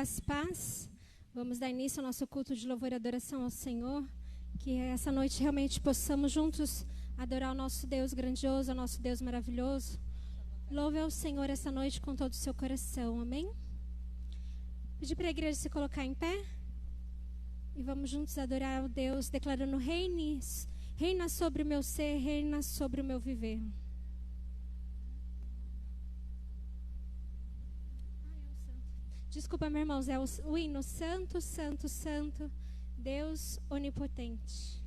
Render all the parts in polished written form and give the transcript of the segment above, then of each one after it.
Graça e paz. Vamos dar início ao nosso culto de louvor e adoração ao Senhor. Que essa noite realmente possamos juntos adorar o nosso Deus grandioso, o nosso Deus maravilhoso. Louve ao Senhor essa noite com todo o seu coração. Amém? Pedir para a igreja se colocar em pé. E vamos juntos adorar ao Deus, declarando: reina sobre o meu ser, reina sobre o meu viver. Desculpa, meus irmãos, é o hino Santo, Santo, Santo, Deus Onipotente.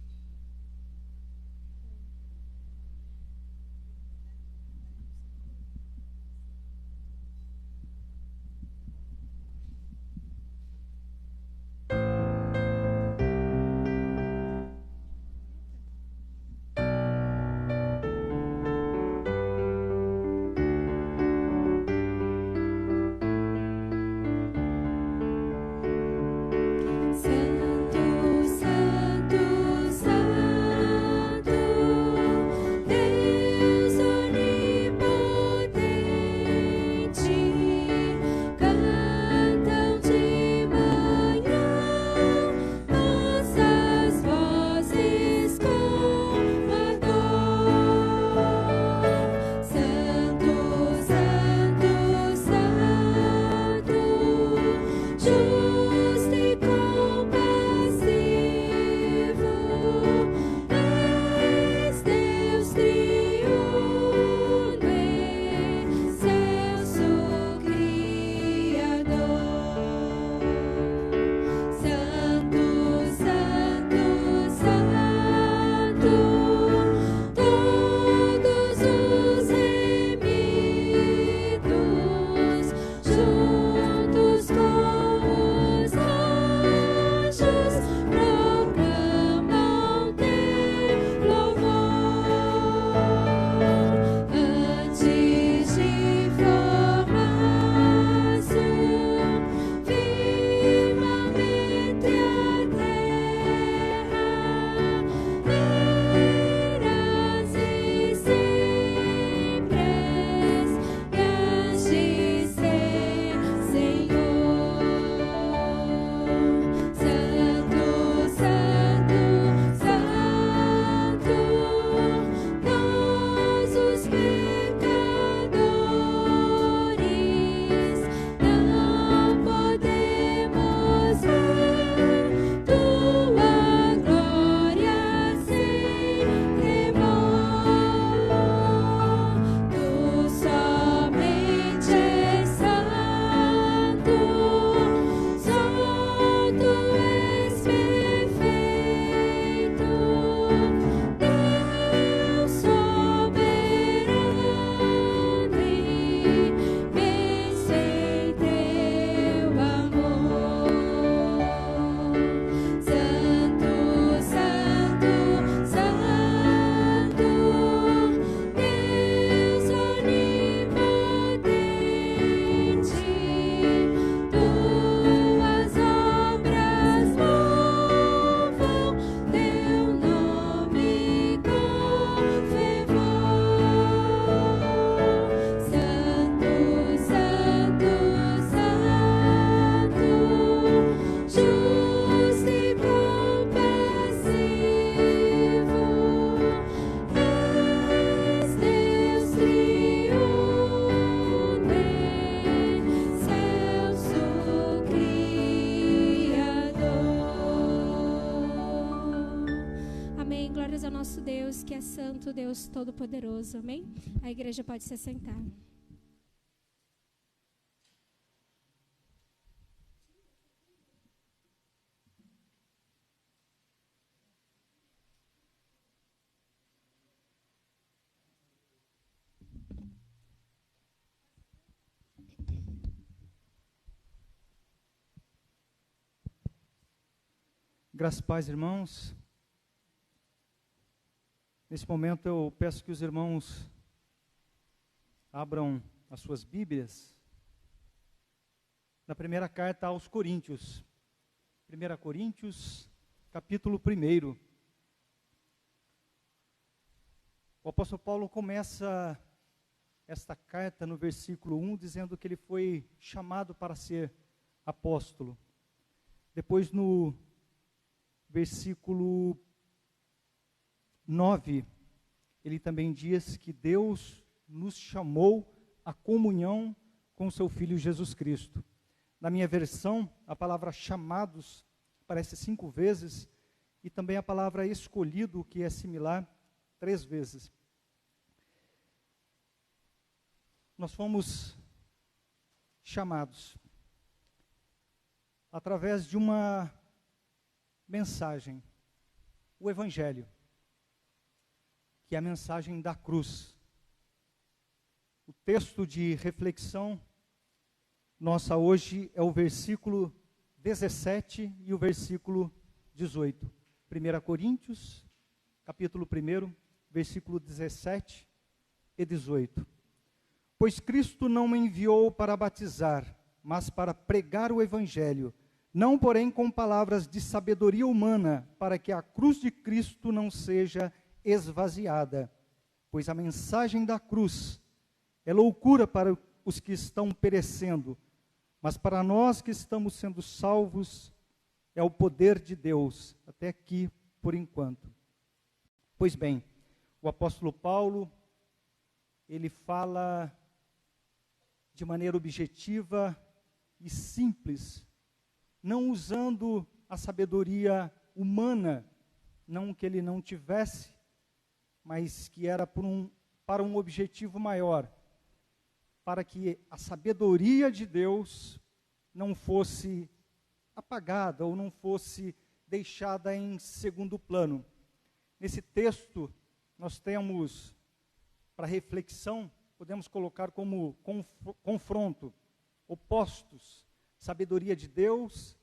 Deus Todo-Poderoso, amém? A igreja pode se assentar. Graças e paz, irmãos. Nesse momento eu peço que os irmãos abram as suas Bíblias na primeira carta aos Coríntios. 1 Coríntios, capítulo 1. O apóstolo Paulo começa esta carta no versículo 1, dizendo que ele foi chamado para ser apóstolo. Depois no versículo 9, ele também diz que Deus nos chamou à comunhão com o seu Filho Jesus Cristo. Na minha versão, a palavra chamados aparece 5 vezes, e também a palavra escolhido, que é similar, 3 vezes. Nós fomos chamados através de uma mensagem, o Evangelho, que é a mensagem da cruz. O texto de reflexão nossa hoje é o versículo 17 e o versículo 18. 1 Coríntios, capítulo 1, versículo 17 e 18. Pois Cristo não me enviou para batizar, mas para pregar o Evangelho, não porém com palavras de sabedoria humana, para que a cruz de Cristo não seja esvaziada. Pois a mensagem da cruz é loucura para os que estão perecendo, mas para nós que estamos sendo salvos, é o poder de Deus, até aqui por enquanto. Pois bem, o apóstolo Paulo, ele fala de maneira objetiva e simples, não usando a sabedoria humana, não que ele não tivesse, mas que era para um objetivo maior, para que a sabedoria de Deus não fosse apagada ou não fosse deixada em segundo plano. Nesse texto, nós temos, para reflexão, podemos colocar como confronto, opostos, sabedoria de Deus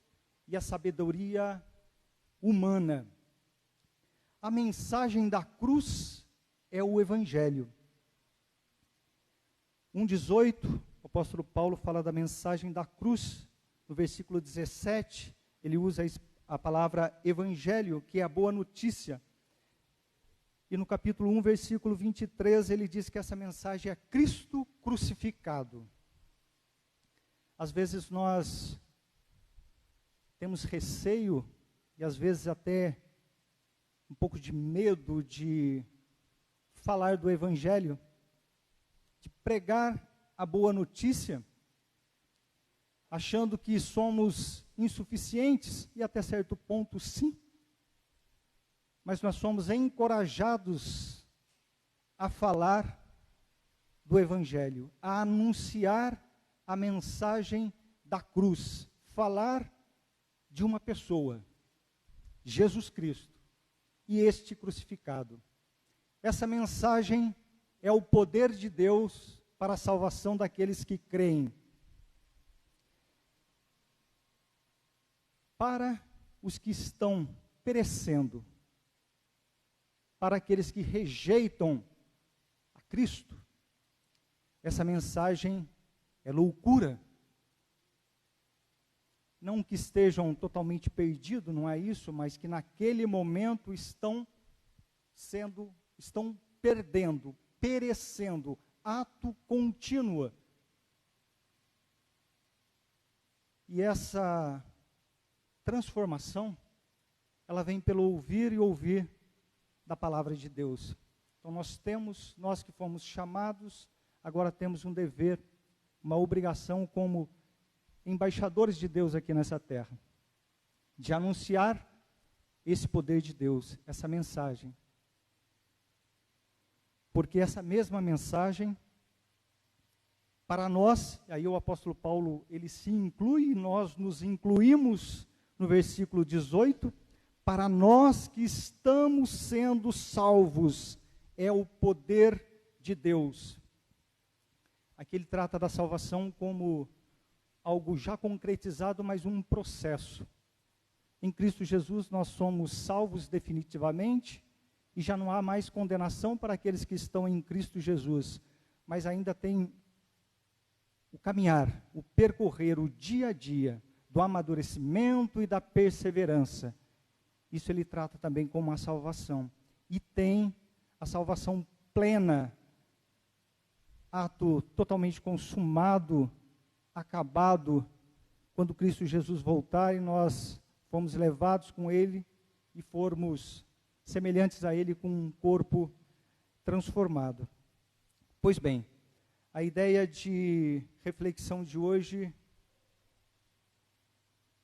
e a sabedoria humana. A mensagem da cruz é o Evangelho. 1,18, o apóstolo Paulo fala da mensagem da cruz. No versículo 17, ele usa a palavra Evangelho, que é a boa notícia. E no capítulo 1, versículo 23, ele diz que essa mensagem é Cristo crucificado. Às vezes nós temos receio, e às vezes até um pouco de medo de falar do Evangelho, de pregar a boa notícia, achando que somos insuficientes, e até certo ponto sim, mas nós somos encorajados a falar do Evangelho, a anunciar a mensagem da cruz, falar de uma pessoa, Jesus Cristo, e este crucificado. Essa mensagem é o poder de Deus para a salvação daqueles que creem. Para os que estão perecendo, para aqueles que rejeitam a Cristo, essa mensagem é loucura. Não que estejam totalmente perdidos, não é isso, mas que naquele momento estão perdendo, perecendo, ato contínuo. E essa transformação, ela vem pelo ouvir e ouvir da palavra de Deus. Então nós que fomos chamados, agora temos um dever, uma obrigação como embaixadores de Deus aqui nessa terra, de anunciar esse poder de Deus, essa mensagem. Porque essa mesma mensagem, para nós, aí o apóstolo Paulo, ele se inclui, nós nos incluímos no versículo 18, para nós que estamos sendo salvos, é o poder de Deus. Aqui ele trata da salvação como algo já concretizado, mas um processo. Em Cristo Jesus nós somos salvos definitivamente, e já não há mais condenação para aqueles que estão em Cristo Jesus, mas ainda tem o caminhar, o percorrer, o dia a dia, do amadurecimento e da perseverança. Isso ele trata também como a salvação. E tem a salvação plena, ato totalmente consumado, acabado, quando Cristo Jesus voltar e nós fomos levados com Ele e formos semelhantes a Ele com um corpo transformado. Pois bem, a ideia de reflexão de hoje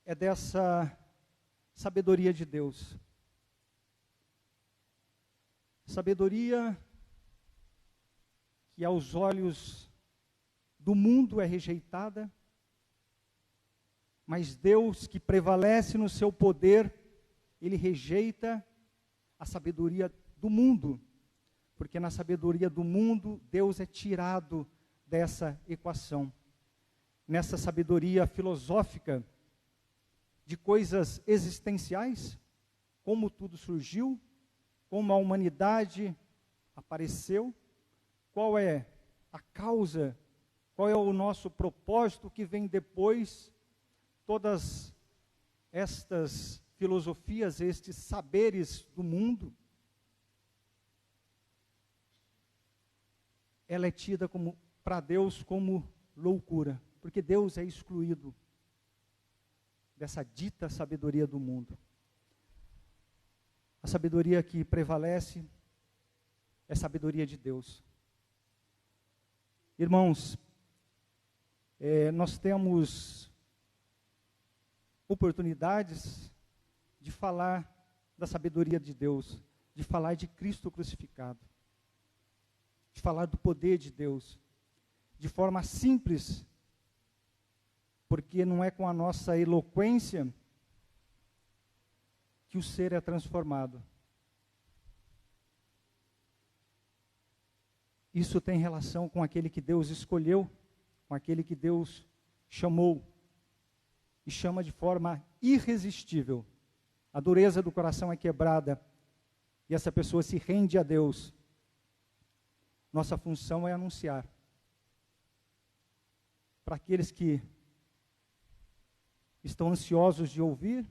é dessa sabedoria de Deus. Sabedoria que aos olhos do mundo é rejeitada, mas Deus, que prevalece no seu poder, Ele rejeita a sabedoria do mundo, porque na sabedoria do mundo, Deus é tirado dessa equação. Nessa sabedoria filosófica de coisas existenciais, como tudo surgiu, como a humanidade apareceu, qual é a causa, qual é o nosso propósito que vem depois, todas estas filosofias, estes saberes do mundo, ela é tida como, para Deus, como loucura, porque Deus é excluído dessa dita sabedoria do mundo. A sabedoria que prevalece é a sabedoria de Deus. Irmãos, nós temos oportunidades de falar da sabedoria de Deus, de falar de Cristo crucificado, de falar do poder de Deus, de forma simples, porque não é com a nossa eloquência que o ser é transformado. Isso tem relação com aquele que Deus escolheu, com aquele que Deus chamou, e chama de forma irresistível. A dureza do coração é quebrada, e essa pessoa se rende a Deus. Nossa função é anunciar. Para aqueles que estão ansiosos de ouvir,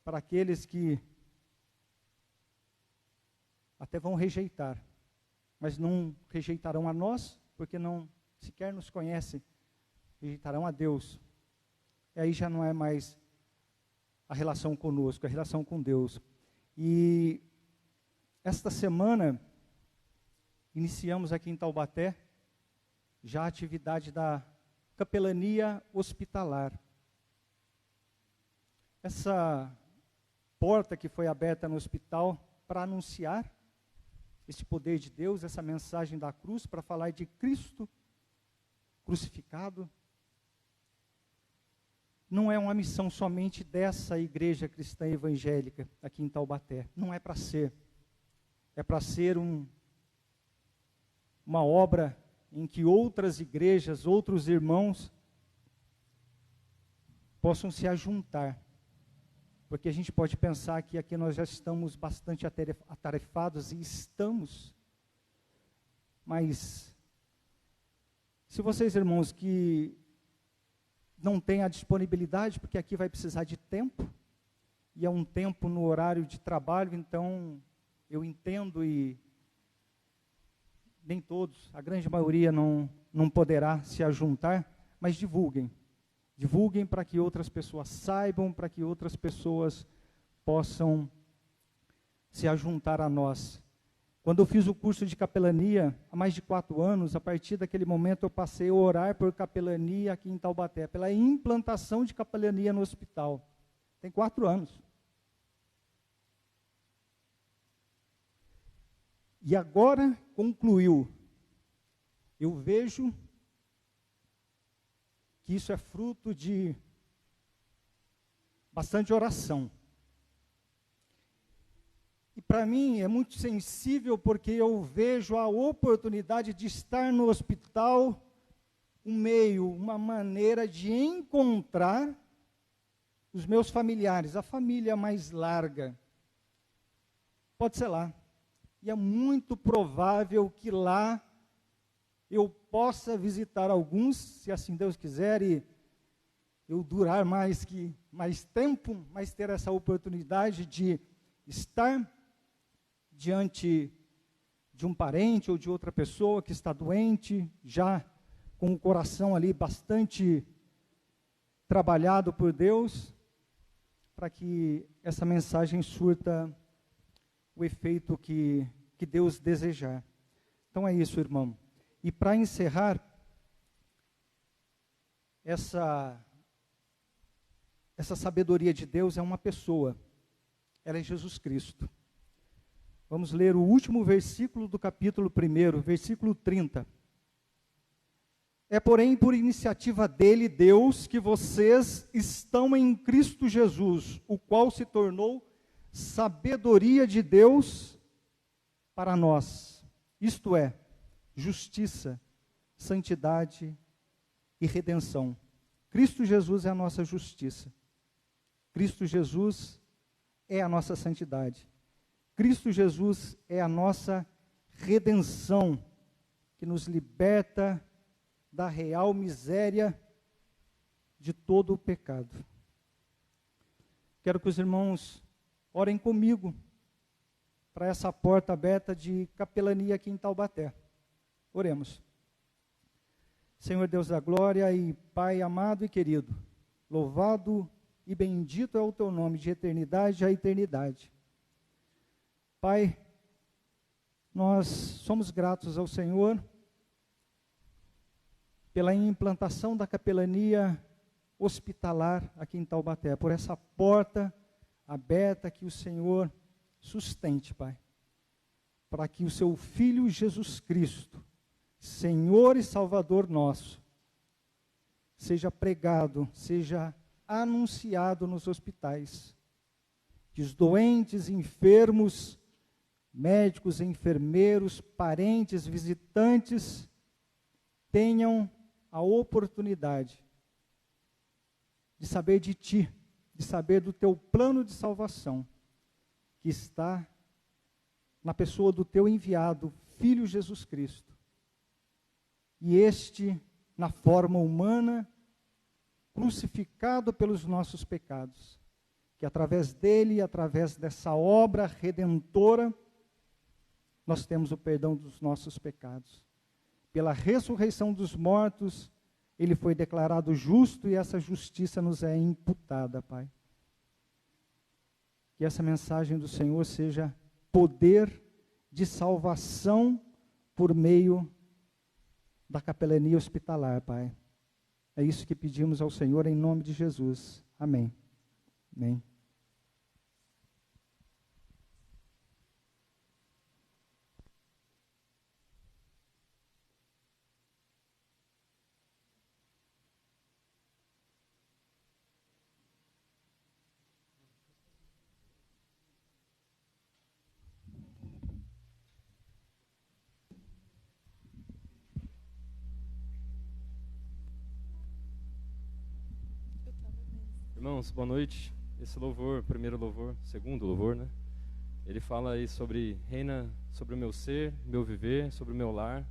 para aqueles que até vão rejeitar, mas não rejeitarão a nós, porque não sequer nos conhecem, rejeitarão a Deus. E aí já não é mais a relação conosco, é a relação com Deus. E esta semana, iniciamos aqui em Taubaté, já a atividade da capelania hospitalar. Essa porta que foi aberta no hospital para anunciar esse poder de Deus, essa mensagem da cruz, para falar de Cristo crucificado, não é uma missão somente dessa igreja cristã evangélica aqui em Taubaté. Não é para ser. É para ser uma obra em que outras igrejas, outros irmãos possam se ajuntar. Porque a gente pode pensar que aqui nós já estamos bastante atarefados, e estamos. Mas, se vocês, irmãos, que não têm a disponibilidade, porque aqui vai precisar de tempo, e é um tempo no horário de trabalho, então eu entendo, e nem todos, a grande maioria não poderá se ajuntar, mas divulguem. Divulguem para que outras pessoas saibam, para que outras pessoas possam se ajuntar a nós. Quando eu fiz o curso de capelania, há mais de 4 anos, a partir daquele momento eu passei a orar por capelania aqui em Taubaté, pela implantação de capelania no hospital. Tem 4 anos. E agora concluiu. Eu vejo que isso é fruto de bastante oração. E para mim é muito sensível, porque eu vejo a oportunidade de estar no hospital, um meio, uma maneira de encontrar os meus familiares, a família mais larga. Pode ser lá. E é muito provável que lá eu possa visitar alguns, se assim Deus quiser, e eu durar mais tempo, mas ter essa oportunidade de estar diante de um parente ou de outra pessoa que está doente, já com o coração ali bastante trabalhado por Deus para que essa mensagem surta o efeito que Deus desejar. Então é isso, irmão. E para encerrar, essa sabedoria de Deus é uma pessoa. Ela é Jesus Cristo. Vamos ler o último versículo do capítulo 1, versículo 30. É, porém, por iniciativa dele, Deus, que vocês estão em Cristo Jesus, o qual se tornou sabedoria de Deus para nós. Isto é, justiça, santidade e redenção. Cristo Jesus é a nossa justiça. Cristo Jesus é a nossa santidade. Cristo Jesus é a nossa redenção, que nos liberta da real miséria de todo o pecado. Quero que os irmãos orem comigo para essa porta aberta de capelania aqui em Taubaté. Oremos. Senhor Deus da glória e Pai amado e querido, louvado e bendito é o teu nome de eternidade a eternidade. Pai, nós somos gratos ao Senhor pela implantação da capelania hospitalar aqui em Taubaté, por essa porta aberta que o Senhor sustente, Pai, para que o seu Filho Jesus Cristo, Senhor e Salvador nosso, seja pregado, seja anunciado nos hospitais, que os doentes, enfermos, médicos, enfermeiros, parentes, visitantes, tenham a oportunidade de saber de Ti, de saber do Teu plano de salvação, que está na pessoa do Teu enviado, Filho Jesus Cristo. E este, na forma humana, crucificado pelos nossos pecados, que através dele e através dessa obra redentora, nós temos o perdão dos nossos pecados. Pela ressurreição dos mortos, ele foi declarado justo e essa justiça nos é imputada, Pai. Que essa mensagem do Senhor seja poder de salvação por meio da capelania hospitalar, Pai. É isso que pedimos ao Senhor em nome de Jesus. Amém. Amém. Irmãos, boa noite. Esse louvor, primeiro louvor, segundo louvor, né? Ele fala aí sobre, reina sobre o meu ser, meu viver, sobre o meu lar.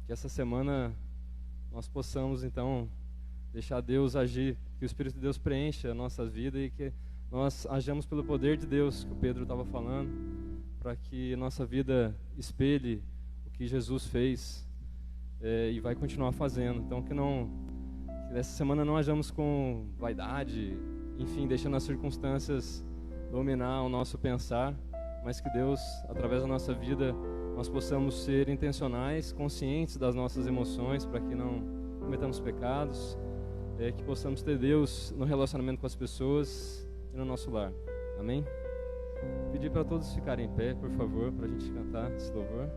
Que essa semana nós possamos, então, deixar Deus agir, que o Espírito de Deus preencha a nossa vida e que nós hajamos pelo poder de Deus, que o Pedro estava falando, para que a nossa vida espelhe o que Jesus fez e vai continuar fazendo. Então, que essa semana não hajamos com vaidade, enfim, deixando as circunstâncias dominar o nosso pensar, mas que Deus, através da nossa vida, nós possamos ser intencionais, conscientes das nossas emoções, para que não cometamos pecados, que possamos ter Deus no relacionamento com as pessoas e no nosso lar. Amém? Pedir para todos ficarem em pé, por favor, para a gente cantar esse louvor.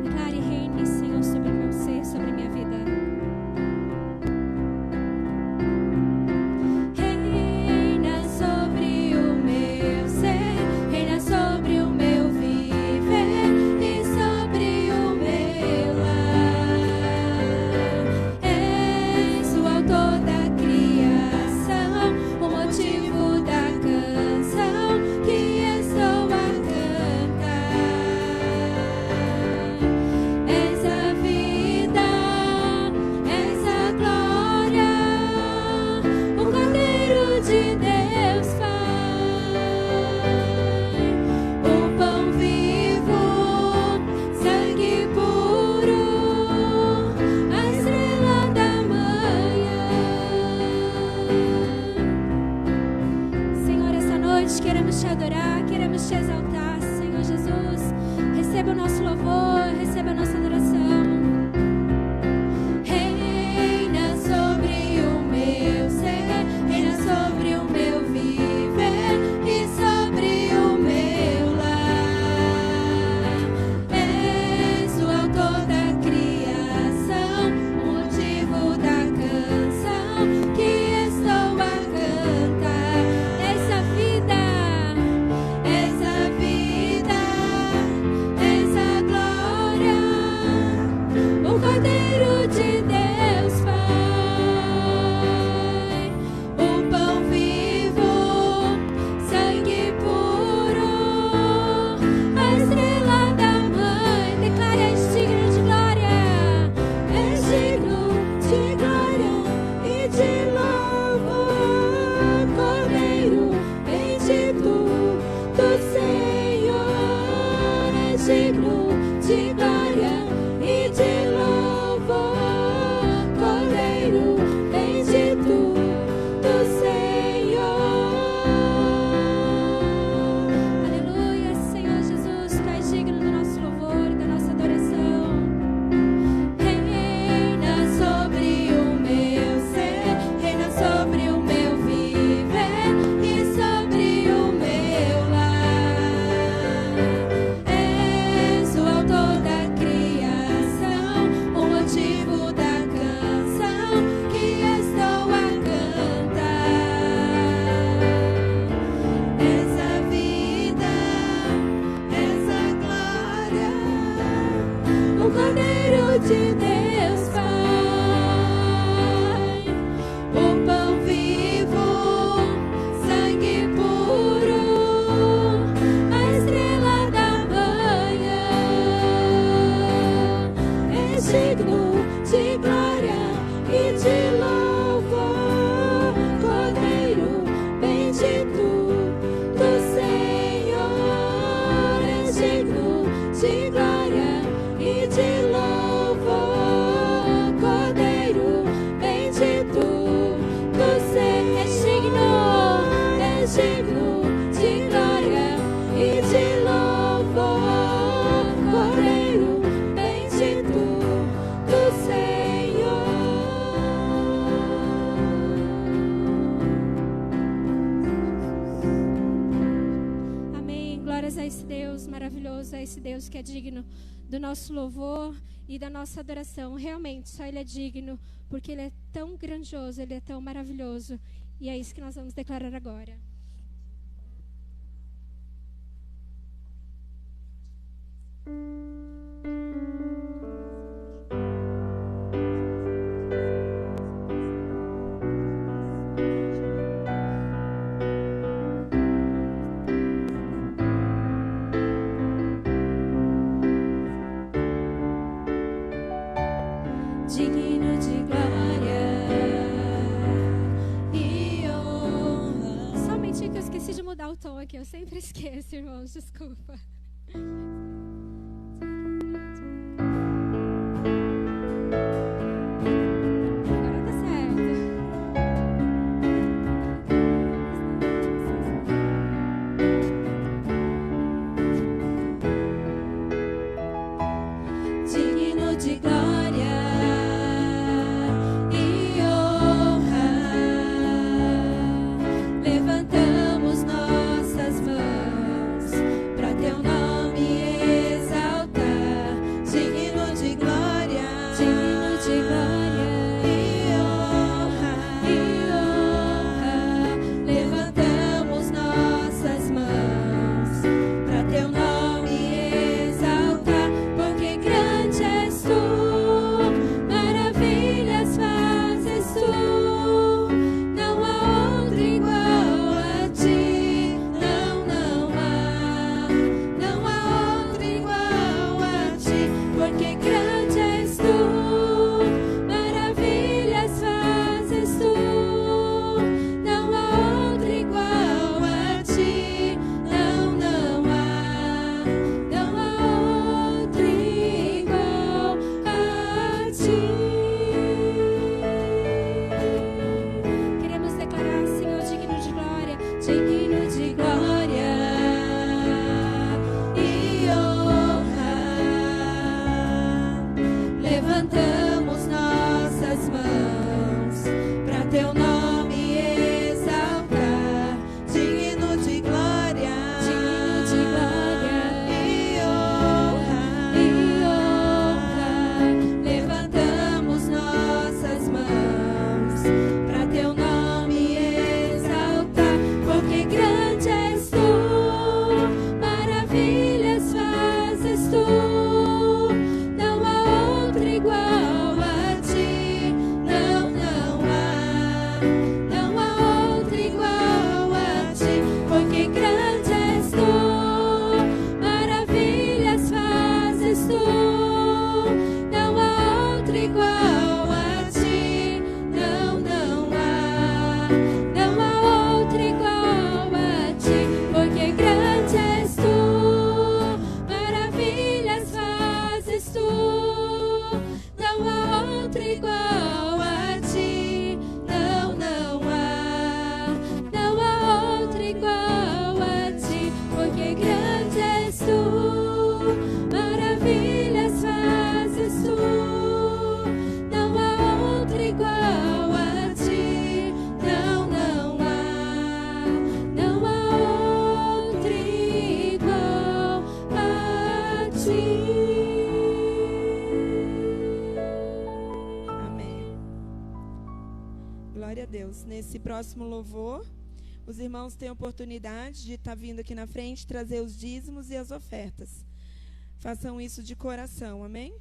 Declare, reine, Senhor, sobre o meu ser, sobre a minha vida. Esse Deus que é digno do nosso louvor e da nossa adoração. Realmente, só Ele é digno, porque Ele é tão grandioso, Ele é tão maravilhoso. E é isso que nós vamos declarar agora. Digno de glória e honra. Só um momentinho que eu esqueci de mudar o tom aqui. Eu sempre esqueço, irmãos, desculpa. Agora tá certo. Digno de glória e honra, levantamos nossas mãos para teu nome exaltar. Digno de glória e honra, levantamos nossas mãos para teu nome exaltar, porque grande és tu, maravilhas fazes tu, não há outro igual a ti, não há outro igual a ti, porque grande és tu, maravilhas fazes tu, não há outro igual a ti, não há outro igual a ti. Queremos declarar, Senhor, digno de glória. Digno de glória e honra, levantamos nossas mãos para teu nome exaltar. Digno de glória e honra, levantamos nossas mãos para teu nome exaltar, porque grande és tu, maravilhas fazes tu, não há outro igual a ti, não há outro igual a ti, porque grande és tu, maravilhas fazes tu, não há outro igual a ti, não há outro igual a ti, porque grande és tu, maravilhas fazes tu, não há outro igual a ti, não há outro igual a ti, porque grande és tu, maravilhas fazes tu, não há outro igual a ti, não há outro igual a ti. Amém. Glória a Deus. Nesse próximo louvor, os irmãos têm a oportunidade de estar vindo aqui na frente, trazer os dízimos e as ofertas. Façam isso de coração, amém?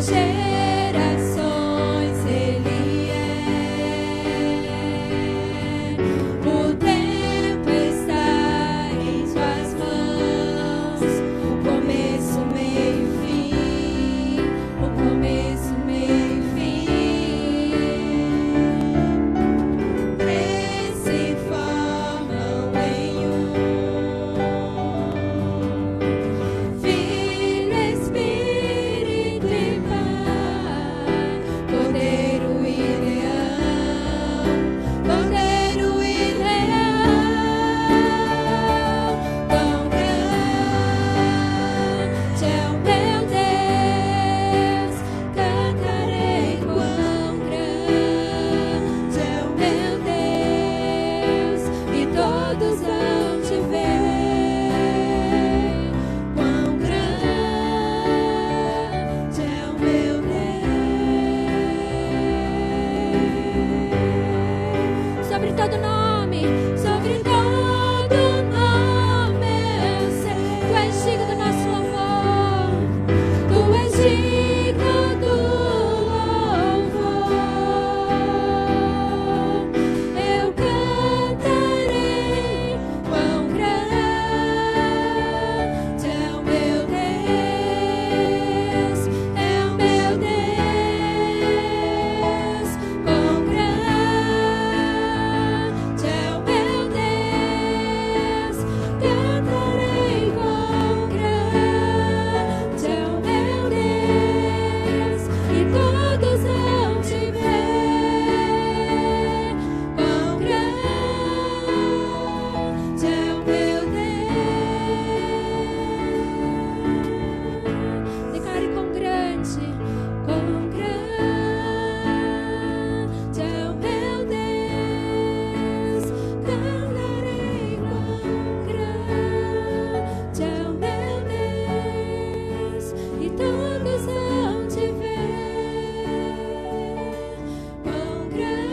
gerações Ele é. O tempo está em Suas mãos, o começo, meio e fim, o começo, meio e fim. Três se formam em um. Filho, Espírito e Pai, Cordeiro e Leão, Cordeiro e Leão. Quão grande é o meu Deus, cantarei. Quão grande é o meu Deus, e todos vão te ver. Quão grande é o meu Deus. Sobre todo nome, sobre todo nome, eu sei. Tu és digno do nosso louvor, Tu és digno do louvor. Eu cantarei. Quão grande é o meu Deus, é o meu Deus. Quão grande é o meu Deus, cantarei. Quão grande é o meu Deus, e todos vão te ver. Quão grande é o meu Deus. Declare: quão grande é o meu Deus, cantarei. Quão grande é o meu Deus, e todos vão te ver. Quão grande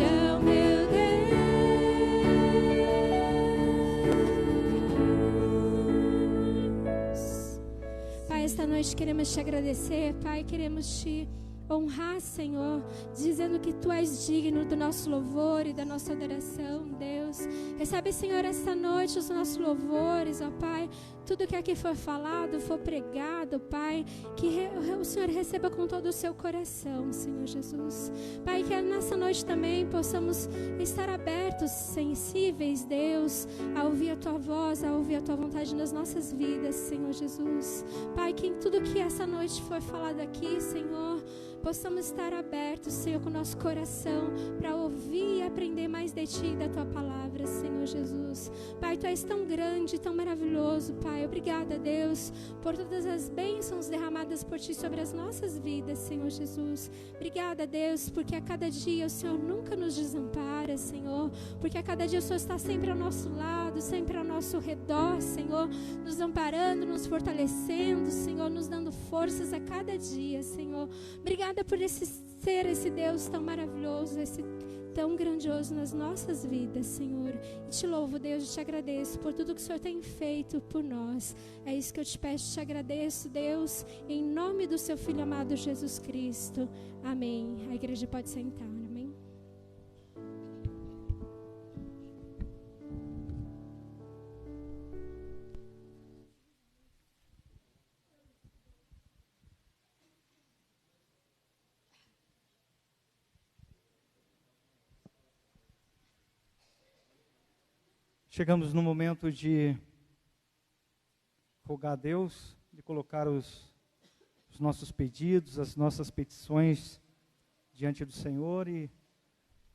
é o meu Deus. Pai, esta noite queremos te agradecer, Pai, queremos te honrar, Senhor, dizendo que Tu és digno do nosso louvor e da nossa adoração, Deus. Recebe, Senhor, esta noite os nossos louvores, ó Pai. Tudo que aqui for falado, for pregado, Pai, que o Senhor receba com todo o seu coração, Senhor Jesus. Pai, que nessa noite também possamos estar abertos, sensíveis, Deus, a ouvir a Tua voz, a ouvir a Tua vontade nas nossas vidas, Senhor Jesus. Pai, que em tudo que essa noite for falado aqui, Senhor, possamos estar abertos, Senhor, com o nosso coração para ouvir e aprender mais de Ti e da Tua palavra, Senhor Jesus. Pai, Tu és tão grande, tão maravilhoso, Pai. Obrigada, Deus, por todas as bênçãos derramadas por Ti sobre as nossas vidas, Senhor Jesus. Obrigada, Deus, porque a cada dia o Senhor nunca nos desampara, Senhor, porque a cada dia o Senhor está sempre ao nosso lado, sempre ao nosso redor, Senhor, nos amparando, nos fortalecendo, Senhor, nos dando forças a cada dia, Senhor. Obrigada por ser esse Deus tão maravilhoso, esse tão grandioso nas nossas vidas, Senhor. E te louvo, Deus, e te agradeço por tudo que o Senhor tem feito por nós. É isso que eu te peço, te agradeço, Deus, em nome do seu Filho amado Jesus Cristo. Amém. A igreja pode sentar, amém. Chegamos no momento de rogar a Deus, de colocar os nossos pedidos, as nossas petições diante do Senhor e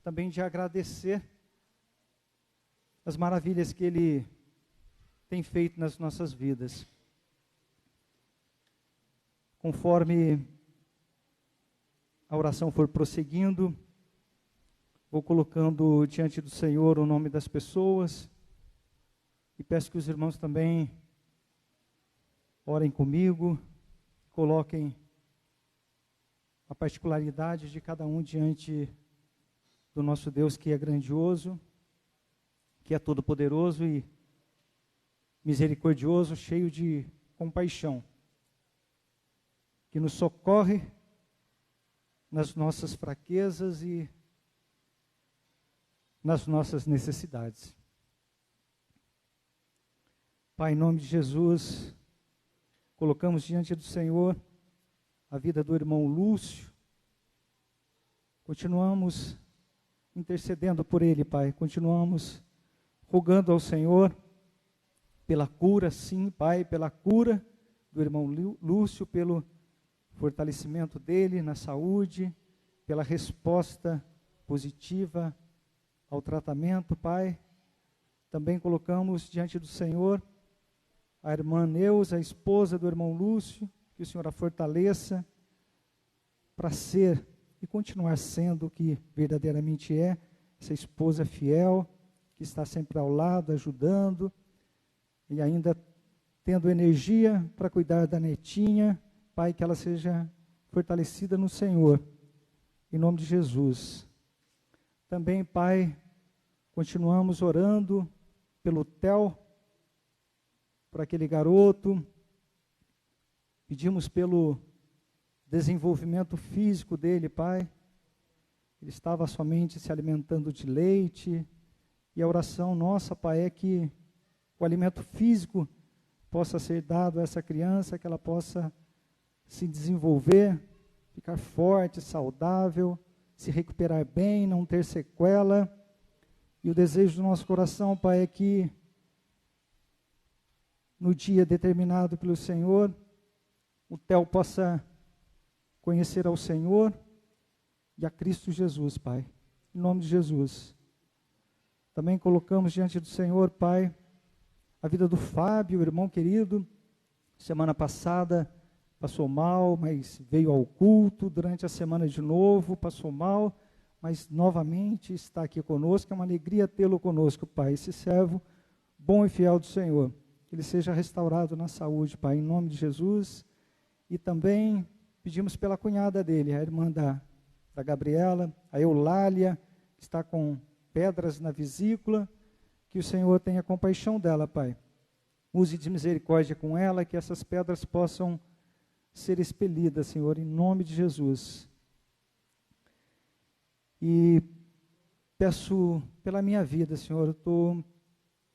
também de agradecer as maravilhas que Ele tem feito nas nossas vidas. Conforme a oração for prosseguindo, vou colocando diante do Senhor o nome das pessoas. E peço que os irmãos também orem comigo, coloquem a particularidade de cada um diante do nosso Deus, que é grandioso, que é todo-poderoso e misericordioso, cheio de compaixão. que nos socorre nas nossas fraquezas e nas nossas necessidades. Pai, em nome de Jesus, colocamos diante do Senhor a vida do irmão Lúcio. Continuamos intercedendo por ele, Pai. Continuamos rogando ao Senhor pela cura, sim, Pai, pela cura do irmão Lúcio, pelo fortalecimento dele na saúde, pela resposta positiva ao tratamento, Pai. Também colocamos diante do Senhor a irmã Neuza, a esposa do irmão Lúcio, que o Senhor a fortaleça para ser e continuar sendo o que verdadeiramente é, essa esposa fiel, que está sempre ao lado, ajudando, e ainda tendo energia para cuidar da netinha. Pai, que ela seja fortalecida no Senhor, em nome de Jesus. Também, Pai, continuamos orando pelo Theo, por aquele garoto. Pedimos pelo desenvolvimento físico dele, Pai. Ele estava somente se alimentando de leite, e a oração nossa, Pai, é que o alimento físico possa ser dado a essa criança, que ela possa se desenvolver, ficar forte, saudável, se recuperar bem, não ter sequela. E o desejo do nosso coração, Pai, é que no dia determinado pelo Senhor, o Theo possa conhecer ao Senhor e a Cristo Jesus, Pai, em nome de Jesus. Também colocamos diante do Senhor, Pai, a vida do Fábio, irmão querido. Semana passada passou mal, mas veio ao culto. Durante a semana de novo passou mal, mas novamente está aqui conosco. É uma alegria tê-lo conosco, Pai, esse servo bom e fiel do Senhor. Que ele seja restaurado na saúde, Pai, em nome de Jesus. E também pedimos pela cunhada dele, a irmã da Gabriela, a Eulália, que está com pedras na vesícula. Que o Senhor tenha compaixão dela, Pai. Use de misericórdia com ela, que essas pedras possam ser expelidas, Senhor, em nome de Jesus. E peço pela minha vida, Senhor, eu estou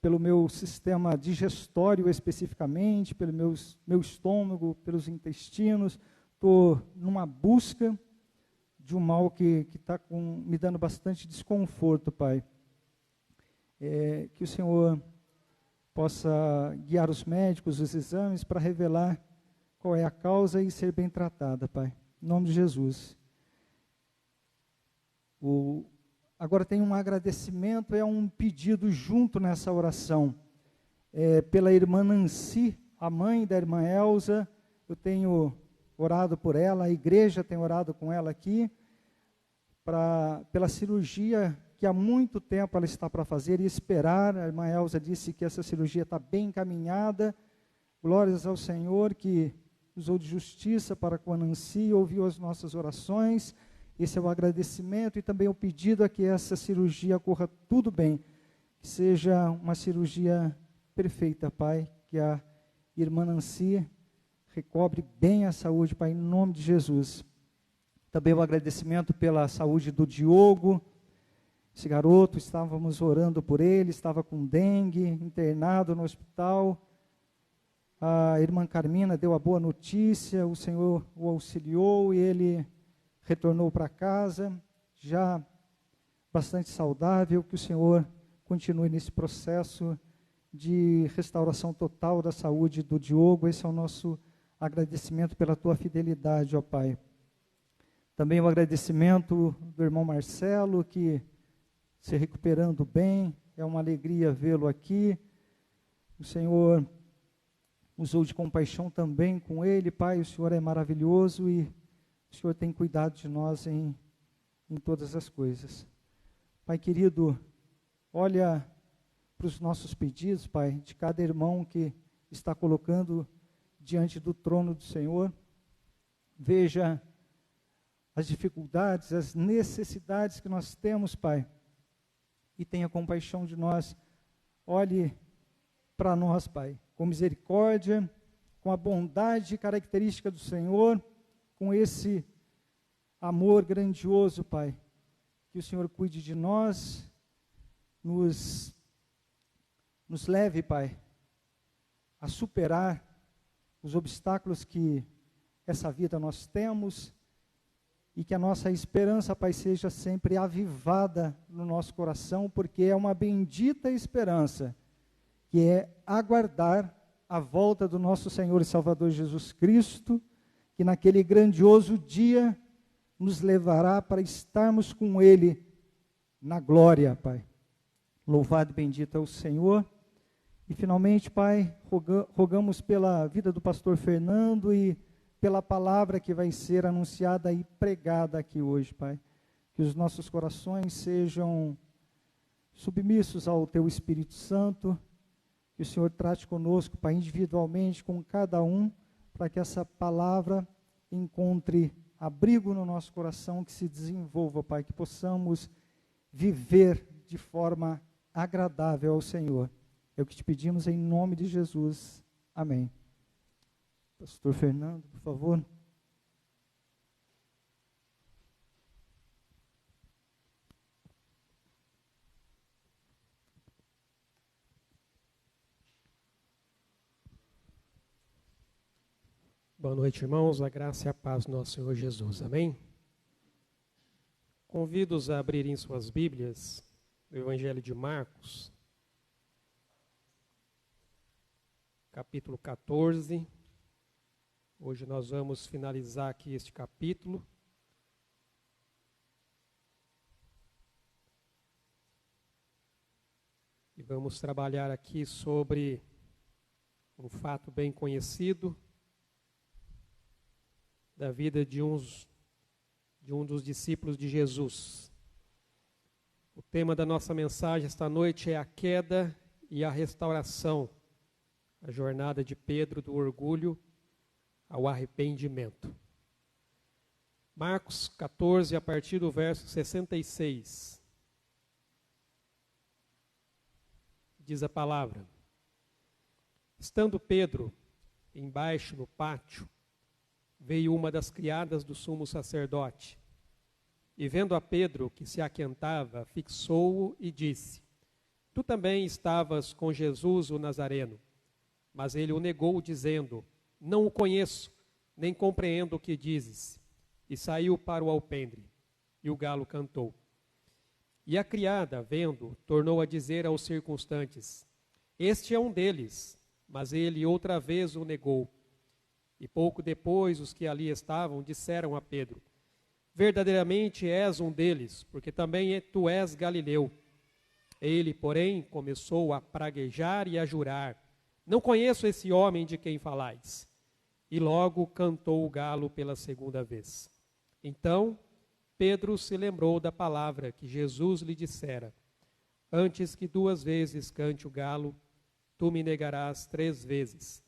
pelo meu sistema digestório especificamente, pelo meu estômago, pelos intestinos, estou numa busca de um mal que está me dando bastante desconforto, Pai. Que o Senhor possa guiar os médicos, os exames, para revelar qual é a causa e ser bem tratada, Pai. Em nome de Jesus. Agora tem um agradecimento, é um pedido junto nessa oração. Pela irmã Nancy, a mãe da irmã Elza, eu tenho orado por ela, a igreja tem orado com ela aqui, pela cirurgia que há muito tempo ela está para fazer e esperar. A irmã Elza disse que essa cirurgia está bem encaminhada. Glórias ao Senhor que usou de justiça para com a Nancy, ouviu as nossas orações. Esse é o agradecimento e também o pedido a que essa cirurgia corra tudo bem, que seja uma cirurgia perfeita, Pai, que a irmã Nancy recobre bem a saúde, Pai, em nome de Jesus. Também o agradecimento pela saúde do Diogo. Esse garoto, estávamos orando por ele, estava com dengue, internado no hospital. A irmã Carmina deu a boa notícia, o Senhor o auxiliou e ele retornou para casa, já bastante saudável. Que o Senhor continue nesse processo de restauração total da saúde do Diogo. Esse é o nosso agradecimento pela tua fidelidade, ó Pai. Também o agradecimento do irmão Marcelo, que se recuperando bem, é uma alegria vê-lo aqui. O Senhor usou de compaixão também com ele, Pai. O Senhor é maravilhoso e o Senhor tem cuidado de nós em todas as coisas. Pai querido, olha para os nossos pedidos, Pai, de cada irmão que está colocando diante do trono do Senhor. Veja as dificuldades, as necessidades que nós temos, Pai, e tenha compaixão de nós. Olhe para nós, Pai, com misericórdia, com a bondade característica do Senhor, com esse amor grandioso, Pai, que o Senhor cuide de nós, nos leve, Pai, a superar os obstáculos que essa vida nós temos, e que a nossa esperança, Pai, seja sempre avivada no nosso coração, porque é uma bendita esperança, que é aguardar a volta do nosso Senhor e Salvador Jesus Cristo, que naquele grandioso dia nos levará para estarmos com Ele na glória, Pai. Louvado e bendito é o Senhor. E finalmente, Pai, rogamos pela vida do pastor Fernando e pela palavra que vai ser anunciada e pregada aqui hoje, Pai. Que os nossos corações sejam submissos ao Teu Espírito Santo, que o Senhor trate conosco, Pai, individualmente, com cada um, para que essa palavra encontre abrigo no nosso coração, que se desenvolva, Pai, que possamos viver de forma agradável ao Senhor. É o que te pedimos em nome de Jesus. Amém. Pastor Fernando, por favor. Boa noite, irmãos. A graça e a paz do nosso Senhor Jesus. Amém? Convido-os a abrirem suas Bíblias no Evangelho de Marcos, capítulo 14. Hoje nós vamos finalizar aqui este capítulo. E vamos trabalhar aqui sobre um fato bem conhecido da vida de um dos discípulos de Jesus. O tema da nossa mensagem esta noite é a queda e a restauração, a jornada de Pedro do orgulho ao arrependimento. Marcos 14, a partir do verso 66. Diz a palavra: Estando Pedro embaixo no pátio, veio uma das criadas do sumo sacerdote, e vendo a Pedro que se aquentava, fixou-o e disse: Tu também estavas com Jesus o Nazareno. Mas ele o negou, dizendo: Não o conheço, nem compreendo o que dizes. E saiu para o alpendre, e o galo cantou. E a criada, vendo, tornou a dizer aos circunstantes: Este é um deles. Mas ele outra vez o negou. E pouco depois os que ali estavam disseram a Pedro: Verdadeiramente és um deles, porque também tu és galileu. Ele, porém, começou a praguejar e a jurar: Não conheço esse homem de quem falais. E logo cantou o galo pela segunda vez. Então Pedro se lembrou da palavra que Jesus lhe dissera: Antes que 2 vezes cante o galo, tu me negarás 3 vezes.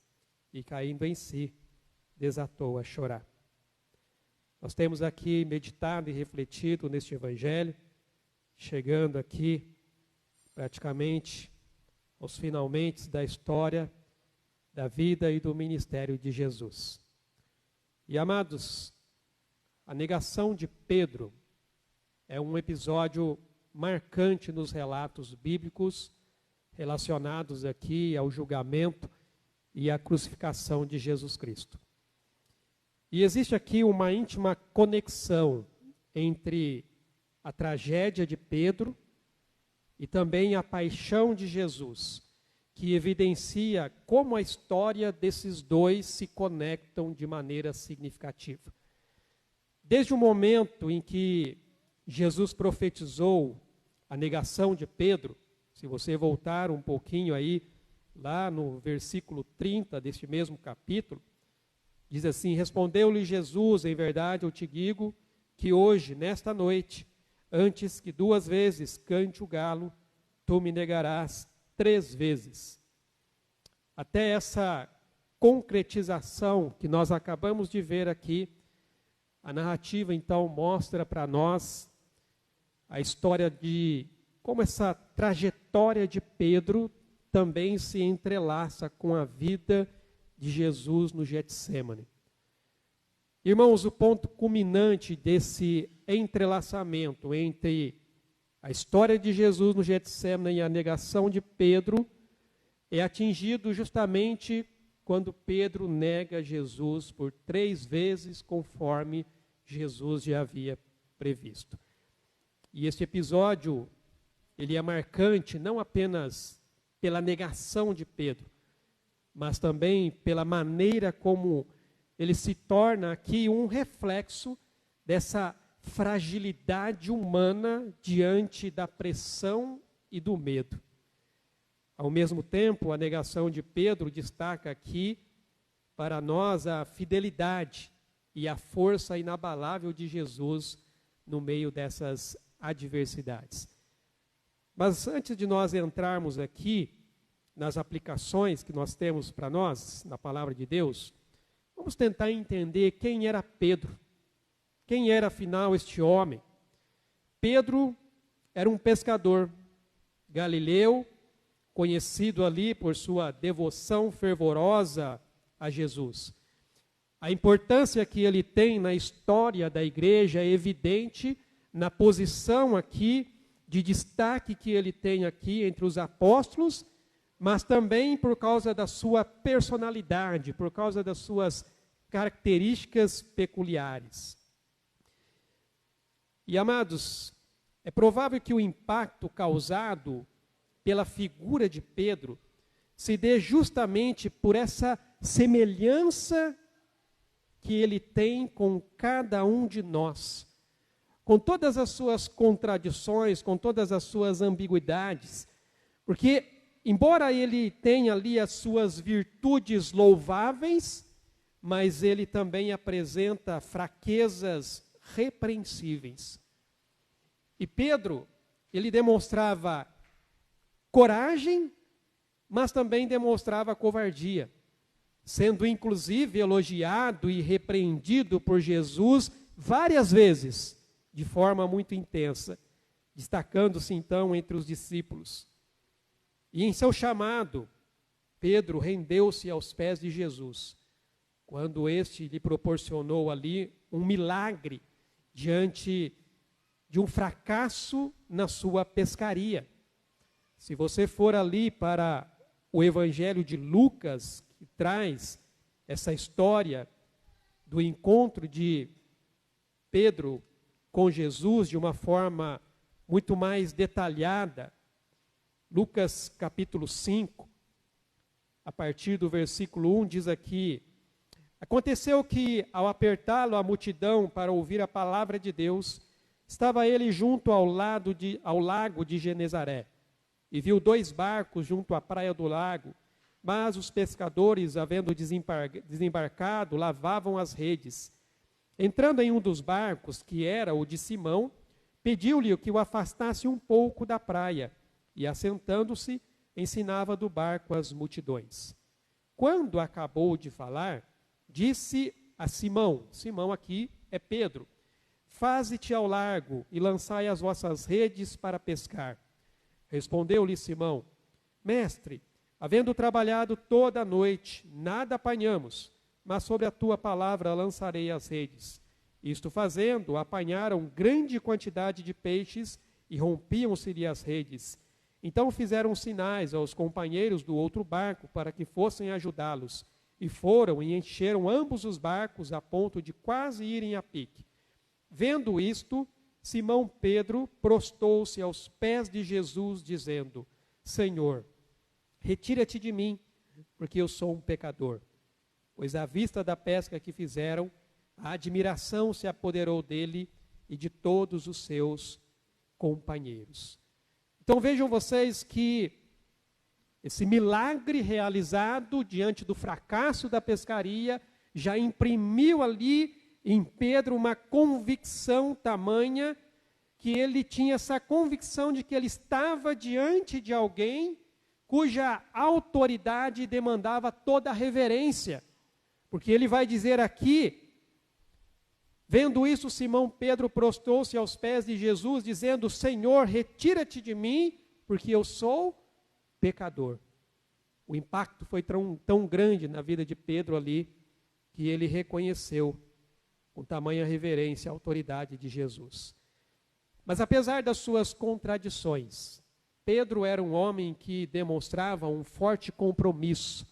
E caindo em si, desatou a chorar. Nós temos aqui meditado e refletido neste evangelho, chegando aqui praticamente aos finalmente da história da vida e do ministério de Jesus. E amados, a negação de Pedro é um episódio marcante nos relatos bíblicos relacionados aqui ao julgamento e à crucificação de Jesus Cristo. E existe aqui uma íntima conexão entre a tragédia de Pedro e também a paixão de Jesus, que evidencia como a história desses dois se conectam de maneira significativa. Desde o momento em que Jesus profetizou a negação de Pedro, se você voltar um pouquinho aí, lá no versículo 30 deste mesmo capítulo, diz assim: Respondeu-lhe Jesus: Em verdade eu te digo que hoje, nesta noite, antes que 2 vezes cante o galo, tu me negarás 3 vezes. Até essa concretização que nós acabamos de ver aqui, a narrativa então mostra para nós a história de como essa trajetória de Pedro também se entrelaça com a vida de Jesus no Getsêmani. Irmãos, o ponto culminante desse entrelaçamento entre a história de Jesus no Getsêmani e a negação de Pedro é atingido justamente quando Pedro nega Jesus por 3 vezes, conforme Jesus já havia previsto. E este episódio, ele é marcante não apenas pela negação de Pedro, mas também pela maneira como ele se torna aqui um reflexo dessa fragilidade humana diante da pressão e do medo. Ao mesmo tempo, a negação de Pedro destaca aqui para nós a fidelidade e a força inabalável de Jesus no meio dessas adversidades. Mas antes de nós entrarmos aqui nas aplicações que nós temos para nós, na palavra de Deus, vamos tentar entender quem era Pedro. Quem era, afinal, este homem? Pedro era um pescador galileu, conhecido ali por sua devoção fervorosa a Jesus. A importância que ele tem na história da igreja é evidente na posição aqui de destaque que ele tem aqui entre os apóstolos, mas também por causa da sua personalidade, por causa das suas características peculiares. E, amados, é provável que o impacto causado pela figura de Pedro se dê justamente por essa semelhança que ele tem com cada um de nós. Com todas as suas contradições, com todas as suas ambiguidades. Porque, embora ele tenha ali as suas virtudes louváveis, mas ele também apresenta fraquezas repreensíveis. E Pedro, ele demonstrava coragem, mas também demonstrava covardia, sendo inclusive elogiado e repreendido por Jesus várias vezes, de forma muito intensa, destacando-se então entre os discípulos. E em seu chamado, Pedro rendeu-se aos pés de Jesus, quando este lhe proporcionou ali um milagre diante de um fracasso na sua pescaria. Se você for ali para o Evangelho de Lucas, que traz essa história do encontro de Pedro com Jesus de uma forma muito mais detalhada, Lucas capítulo 5, a partir do versículo 1, diz aqui: aconteceu que, ao apertá-lo a multidão para ouvir a palavra de Deus, estava ele junto ao lago de Genezaré, e viu 2 barcos junto à praia do lago, mas os pescadores, havendo desembarcado, lavavam as redes. Entrando em um dos barcos, que era o de Simão, pediu-lhe que o afastasse um pouco da praia, e assentando-se, ensinava do barco as multidões. Quando acabou de falar, disse a Simão, Simão aqui é Pedro: faze-te ao largo e lançai as vossas redes para pescar. Respondeu-lhe Simão: mestre, havendo trabalhado toda a noite, nada apanhamos, mas sobre a tua palavra lançarei as redes. Isto fazendo, apanharam grande quantidade de peixes e rompiam-se-lhe as redes. Então fizeram sinais aos companheiros do outro barco para que fossem ajudá-los. E foram e encheram ambos os barcos a ponto de quase irem a pique. Vendo isto, Simão Pedro prostou-se aos pés de Jesus, dizendo: Senhor, retira-te de mim, porque eu sou um pecador. Pois à vista da pesca que fizeram, a admiração se apoderou dele e de todos os seus companheiros. Então vejam vocês que esse milagre realizado diante do fracasso da pescaria já imprimiu ali em Pedro uma convicção tamanha que ele tinha essa convicção de que ele estava diante de alguém cuja autoridade demandava toda a reverência. Porque ele vai dizer aqui, vendo isso, Simão Pedro prostou-se aos pés de Jesus, dizendo: Senhor, retira-te de mim, porque eu sou pecador. O impacto foi tão grande na vida de Pedro ali, que ele reconheceu com tamanha reverência à autoridade de Jesus. Mas apesar das suas contradições, Pedro era um homem que demonstrava um forte compromisso.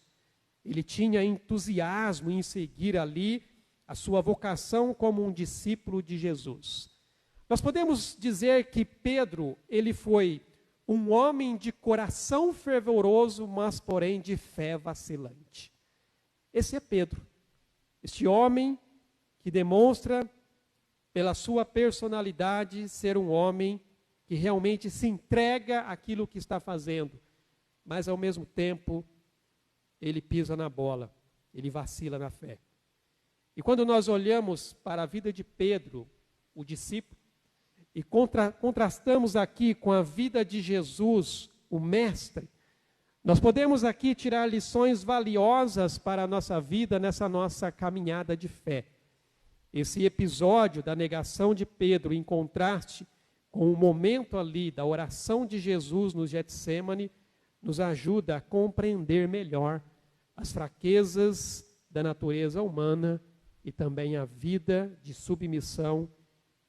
Ele tinha entusiasmo em seguir ali a sua vocação como um discípulo de Jesus. Nós podemos dizer que Pedro, ele foi um homem de coração fervoroso, mas porém de fé vacilante. Esse é Pedro, este homem que demonstra pela sua personalidade ser um homem que realmente se entrega àquilo que está fazendo, mas ao mesmo tempo ele pisa na bola, ele vacila na fé. E quando nós olhamos para a vida de Pedro, o discípulo, e contrastamos aqui com a vida de Jesus, o mestre, nós podemos aqui tirar lições valiosas para a nossa vida nessa nossa caminhada de fé. Esse episódio da negação de Pedro, em contraste com o momento ali da oração de Jesus no Getsêmani, nos ajuda a compreender melhor as fraquezas da natureza humana e também a vida de submissão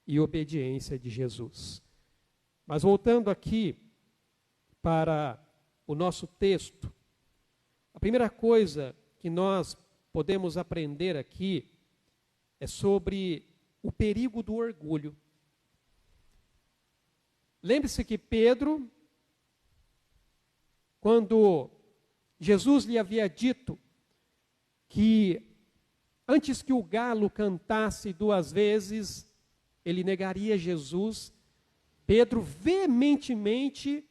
e obediência de Jesus. Mas voltando aqui para o nosso texto, a primeira coisa que nós podemos aprender aqui é sobre o perigo do orgulho. Lembre-se que Pedro, quando Jesus lhe havia dito que antes que o galo cantasse 2 vezes, ele negaria Jesus, Pedro veementemente,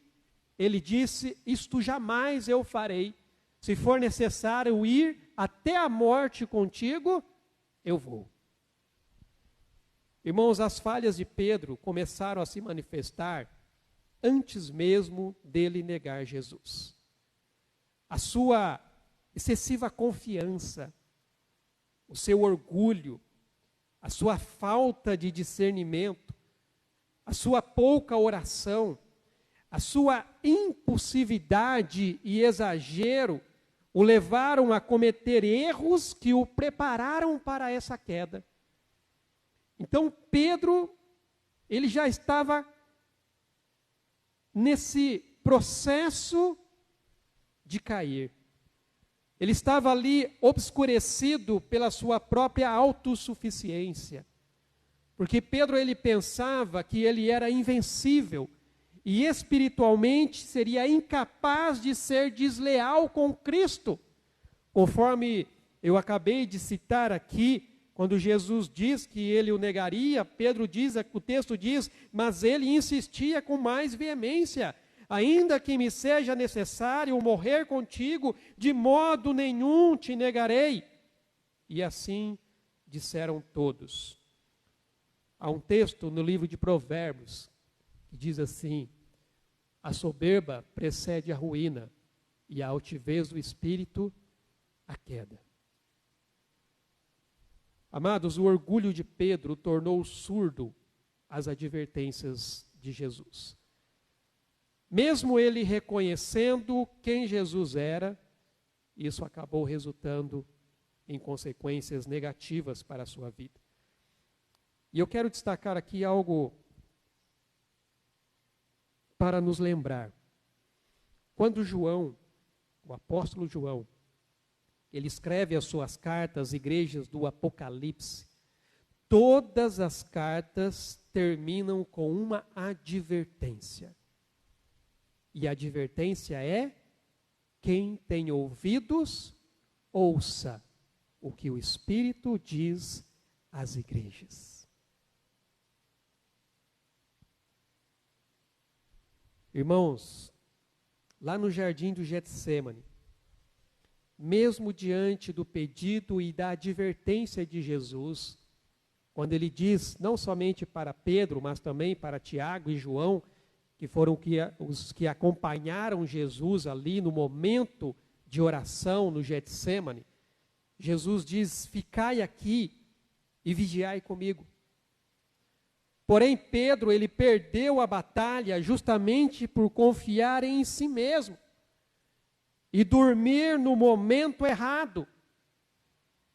ele disse, isto jamais eu farei, se for necessário ir até a morte contigo, eu vou. Irmãos, as falhas de Pedro começaram a se manifestar antes mesmo dele negar Jesus. A sua excessiva confiança, o seu orgulho, a sua falta de discernimento, a sua pouca oração, a sua impulsividade e exagero o levaram a cometer erros que o prepararam para essa queda. Então Pedro, ele já estava nesse processo de cair. Ele estava ali obscurecido pela sua própria autossuficiência. Porque Pedro, ele pensava que ele era invencível e espiritualmente seria incapaz de ser desleal com Cristo. Conforme eu acabei de citar aqui, quando Jesus diz que ele o negaria, Pedro diz, o texto diz, mas ele insistia com mais veemência. Ainda que me seja necessário morrer contigo, de modo nenhum te negarei. E assim disseram todos. Há um texto no livro de Provérbios que diz assim, a soberba precede a ruína e a altivez do espírito a queda. Amados, o orgulho de Pedro tornou surdo às advertências de Jesus. Mesmo ele reconhecendo quem Jesus era, isso acabou resultando em consequências negativas para a sua vida. E eu quero destacar aqui algo para nos lembrar. Quando João, o apóstolo João, ele escreve as suas cartas às igrejas do Apocalipse, todas as cartas terminam com uma advertência. E a advertência é: quem tem ouvidos, ouça o que o Espírito diz às igrejas. Irmãos, lá no jardim do Getsêmani, mesmo diante do pedido e da advertência de Jesus, quando ele diz, não somente para Pedro, mas também para Tiago e João, que foram os que acompanharam Jesus ali no momento de oração no Getsêmani, Jesus diz, ficai aqui e vigiai comigo. Porém, Pedro, ele perdeu a batalha justamente por confiar em si mesmo e dormir no momento errado.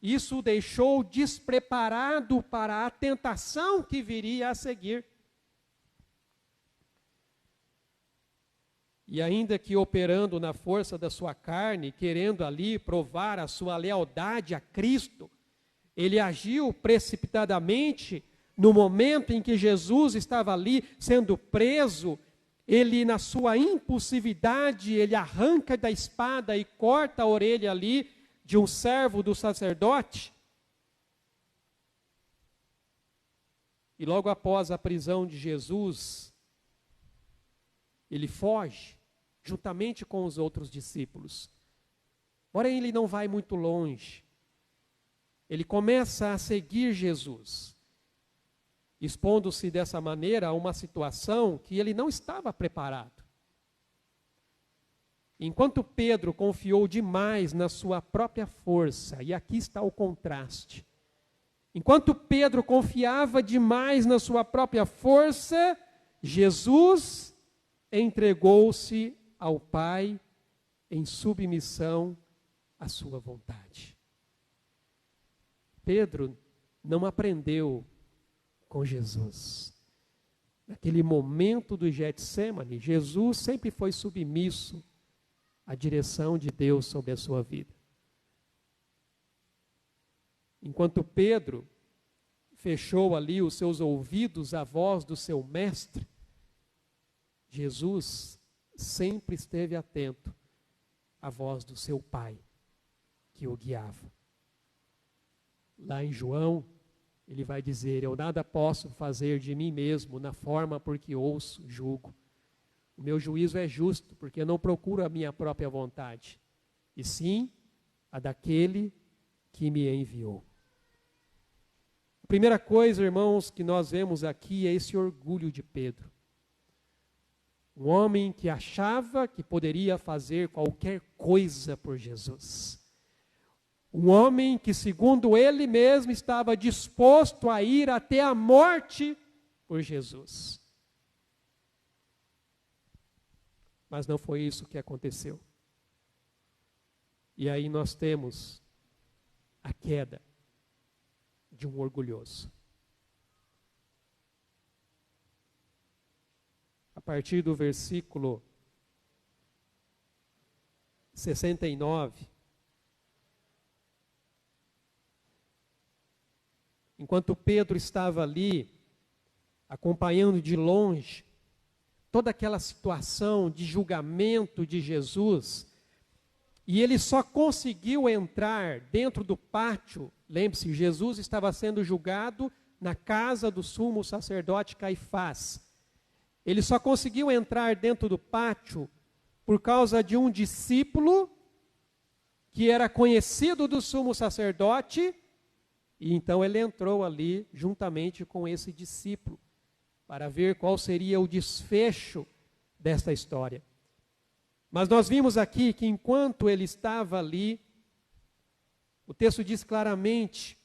Isso o deixou despreparado para a tentação que viria a seguir. E ainda que operando na força da sua carne, querendo ali provar a sua lealdade a Cristo, ele agiu precipitadamente no momento em que Jesus estava ali sendo preso. Ele, na sua impulsividade, ele arranca da espada e corta a orelha ali de um servo do sacerdote. E logo após a prisão de Jesus, ele foge, juntamente com os outros discípulos. Porém, ele não vai muito longe. Ele começa a seguir Jesus, expondo-se dessa maneira a uma situação que ele não estava preparado. Enquanto Pedro confiou demais na sua própria força, e aqui está o contraste. Enquanto Pedro confiava demais na sua própria força, Jesus entregou-se ao Pai em submissão à sua vontade. Pedro não aprendeu com Jesus. Naquele momento do Getsêmani, Jesus sempre foi submisso à direção de Deus sobre a sua vida. Enquanto Pedro fechou ali os seus ouvidos à voz do seu mestre, Jesus sempre esteve atento à voz do seu Pai, que o guiava. Lá em João, ele vai dizer: eu nada posso fazer de mim mesmo, na forma por que ouço, julgo. O meu juízo é justo, porque eu não procuro a minha própria vontade, e sim a daquele que me enviou. A primeira coisa, irmãos, que nós vemos aqui é esse orgulho de Pedro. Um homem que achava que poderia fazer qualquer coisa por Jesus. Um homem que, segundo ele mesmo, estava disposto a ir até a morte por Jesus. Mas não foi isso que aconteceu. E aí nós temos a queda de um orgulhoso. A partir do versículo 69, enquanto Pedro estava ali, acompanhando de longe toda aquela situação de julgamento de Jesus, e ele só conseguiu entrar dentro do pátio. Lembre-se, Jesus estava sendo julgado na casa do sumo sacerdote Caifás. Ele só conseguiu entrar dentro do pátio por causa de um discípulo que era conhecido do sumo sacerdote, e então ele entrou ali juntamente com esse discípulo para ver qual seria o desfecho desta história. Mas nós vimos aqui que enquanto ele estava ali, o texto diz claramente,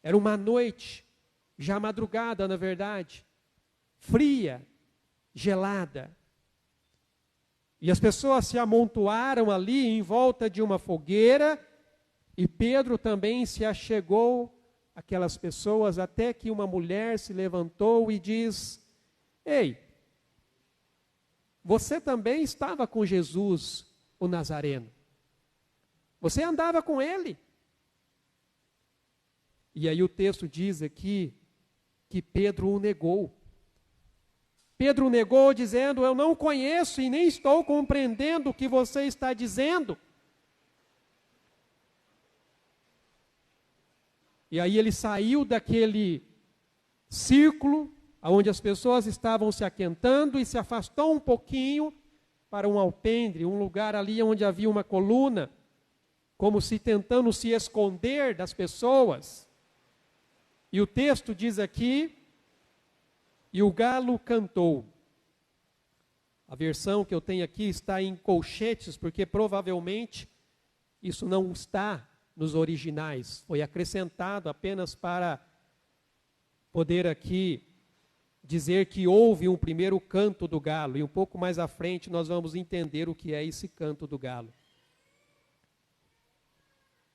era uma noite, já madrugada na verdade, fria, gelada. E as pessoas se amontoaram ali em volta de uma fogueira, e Pedro também se achegou àquelas pessoas, até que uma mulher se levantou e diz: ei, você também estava com Jesus, o Nazareno. Você andava com ele. E aí o texto diz aqui que Pedro o negou. Pedro o negou dizendo: eu não conheço e nem estou compreendendo o que você está dizendo. E aí ele saiu daquele círculo onde as pessoas estavam se aquentando e se afastou um pouquinho para um alpendre, um lugar ali onde havia uma coluna, como se tentando se esconder das pessoas. E o texto diz aqui: e o galo cantou. A versão que eu tenho aqui está em colchetes, porque provavelmente isso não está nos originais. Foi acrescentado apenas para poder aqui dizer que houve um primeiro canto do galo. E um pouco mais à frente nós vamos entender o que é esse canto do galo.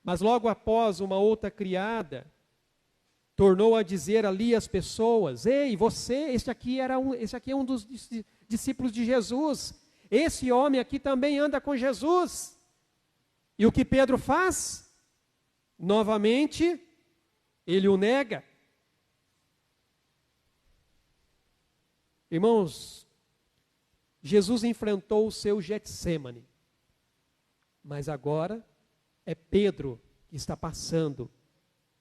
Mas logo após, uma outra criada tornou a dizer ali às pessoas: ei, você, esse aqui é um dos discípulos de Jesus. Esse homem aqui também anda com Jesus. E o que Pedro faz? Novamente, ele o nega. Irmãos, Jesus enfrentou o seu Getsêmani, mas agora é Pedro que está passando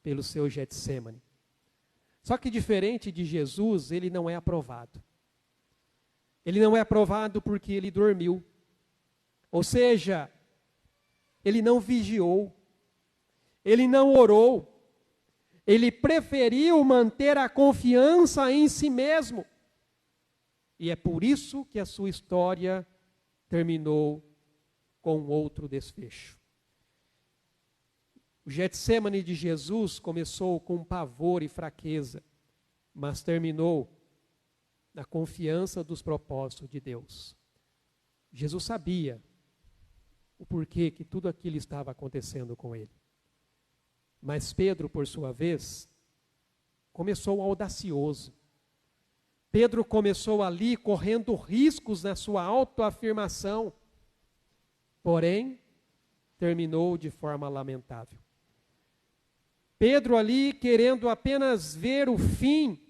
pelo seu Getsêmani. Só que diferente de Jesus, ele não é aprovado. Ele não é aprovado porque ele dormiu. Ou seja, ele não vigiou, ele não orou, ele preferiu manter a confiança em si mesmo. E é por isso que a sua história terminou com outro desfecho. O Getsêmani de Jesus começou com pavor e fraqueza, mas terminou na confiança dos propósitos de Deus. Jesus sabia o porquê que tudo aquilo estava acontecendo com ele. Mas Pedro, por sua vez, começou audacioso. Pedro começou ali correndo riscos na sua autoafirmação, porém, terminou de forma lamentável. Pedro ali querendo apenas ver o fim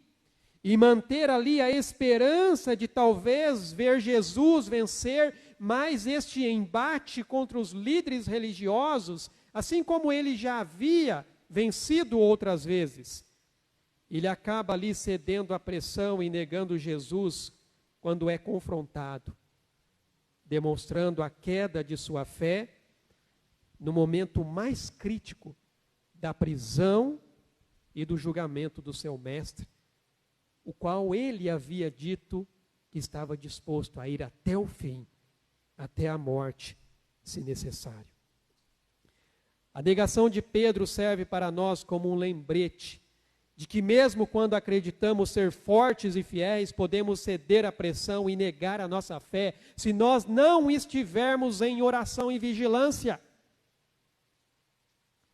e manter ali a esperança de talvez ver Jesus vencer mais este embate contra os líderes religiosos, assim como ele já havia vencido outras vezes. Ele acaba ali cedendo à pressão e negando Jesus quando é confrontado, demonstrando a queda de sua fé no momento mais crítico da prisão e do julgamento do seu mestre, o qual ele havia dito que estava disposto a ir até o fim, até a morte, se necessário. A negação de Pedro serve para nós como um lembrete de que mesmo quando acreditamos ser fortes e fiéis, podemos ceder à pressão e negar a nossa fé, se nós não estivermos em oração e vigilância.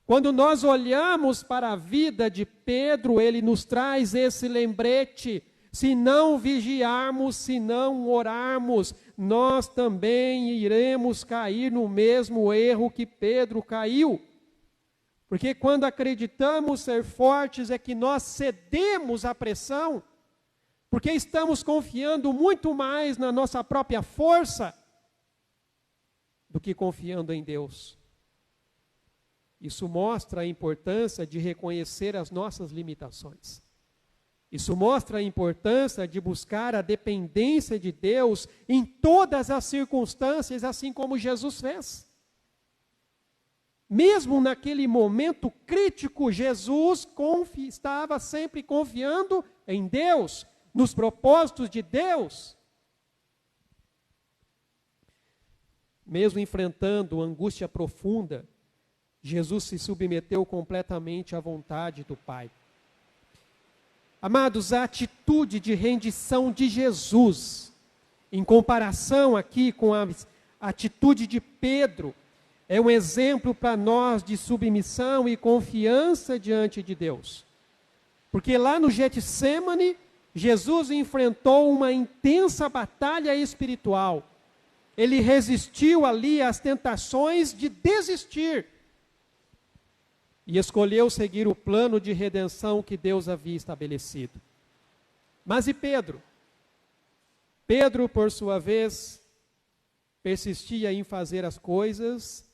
Quando nós olhamos para a vida de Pedro, ele nos traz esse lembrete: se não vigiarmos, se não orarmos, nós também iremos cair no mesmo erro que Pedro caiu. Porque quando acreditamos ser fortes é que nós cedemos à pressão, porque estamos confiando muito mais na nossa própria força do que confiando em Deus. Isso mostra a importância de reconhecer as nossas limitações. Isso mostra a importância de buscar a dependência de Deus em todas as circunstâncias, assim como Jesus fez. Mesmo naquele momento crítico, Jesus estava sempre confiando em Deus, nos propósitos de Deus. Mesmo enfrentando angústia profunda, Jesus se submeteu completamente à vontade do Pai. Amados, a atitude de rendição de Jesus, em comparação aqui com a atitude de Pedro, é um exemplo para nós de submissão e confiança diante de Deus. Porque lá no Getsêmani, Jesus enfrentou uma intensa batalha espiritual. Ele resistiu ali às tentações de desistir. E escolheu seguir o plano de redenção que Deus havia estabelecido. Mas e Pedro? Pedro, por sua vez, persistia em fazer as coisas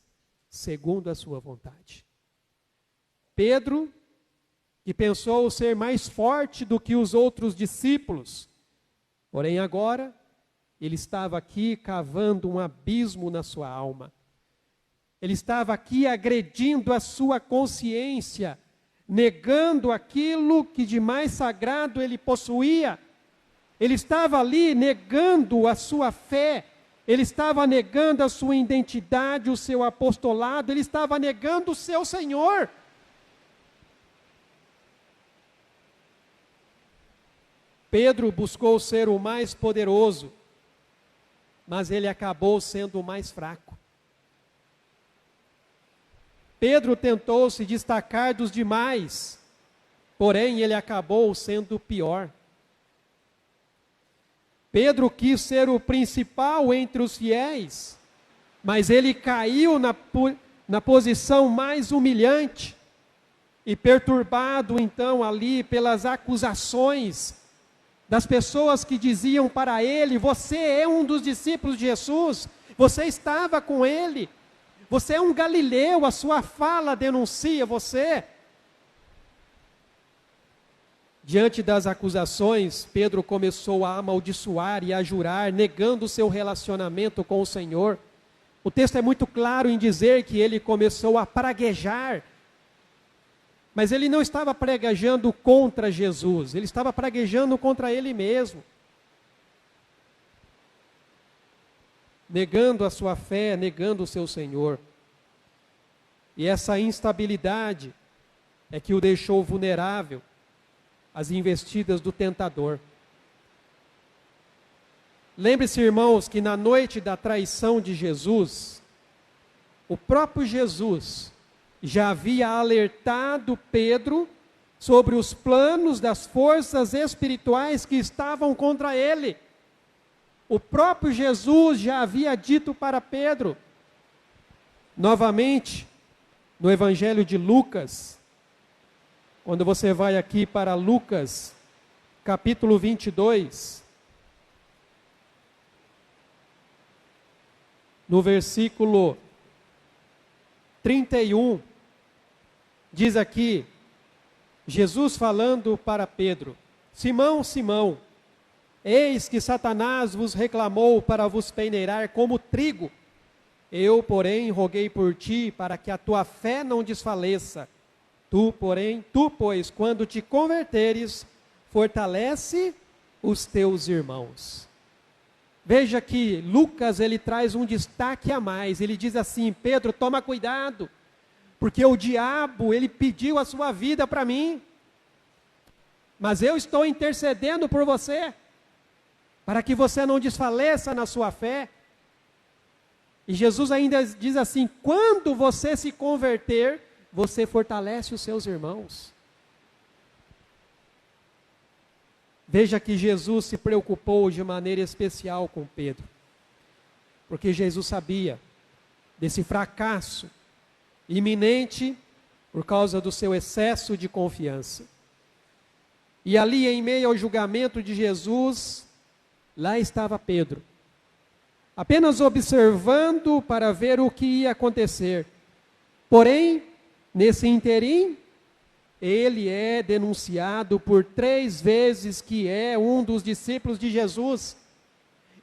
segundo a sua vontade. Pedro, que pensou ser mais forte do que os outros discípulos, porém agora, ele estava aqui cavando um abismo na sua alma. Ele estava aqui agredindo a sua consciência, negando aquilo que de mais sagrado ele possuía. Ele estava ali negando a sua fé, ele estava negando a sua identidade, o seu apostolado, ele estava negando o seu Senhor. Pedro buscou ser o mais poderoso, mas ele acabou sendo o mais fraco. Pedro tentou se destacar dos demais, porém ele acabou sendo o pior. Pedro quis ser o principal entre os fiéis, mas ele caiu na posição mais humilhante e perturbado então ali pelas acusações das pessoas que diziam para ele: você é um dos discípulos de Jesus, você estava com ele, você é um galileu, a sua fala denuncia você. Diante das acusações, Pedro começou a amaldiçoar e a jurar, negando o seu relacionamento com o Senhor. O texto é muito claro em dizer que ele começou a praguejar, mas ele não estava praguejando contra Jesus, ele estava praguejando contra ele mesmo. Negando a sua fé, negando o seu Senhor. E essa instabilidade é que o deixou vulnerável às investidas do tentador. Lembre-se, irmãos, que na noite da traição de Jesus, o próprio Jesus já havia alertado Pedro sobre os planos das forças espirituais que estavam contra ele. O próprio Jesus já havia dito para Pedro. Novamente, no Evangelho de Lucas, quando você vai aqui para Lucas, capítulo 22, no versículo 31, diz aqui, Jesus falando para Pedro: Simão, Simão, eis que Satanás vos reclamou para vos peneirar como trigo. Eu, porém, roguei por ti para que a tua fé não desfaleça. Tu, pois, quando te converteres, fortalece os teus irmãos. Veja que Lucas, ele traz um destaque a mais. Ele diz assim: Pedro, toma cuidado, porque o diabo, ele pediu a sua vida para mim, mas eu estou intercedendo por você, para que você não desfaleça na sua fé. E Jesus ainda diz assim: quando você se converter, você fortalece os seus irmãos. Veja que Jesus se preocupou de maneira especial com Pedro, porque Jesus sabia desse fracasso iminente por causa do seu excesso de confiança. E ali, em meio ao julgamento de Jesus, lá estava Pedro, apenas observando para ver o que ia acontecer. Porém, nesse interim, ele é denunciado por 3 vezes que é um dos discípulos de Jesus.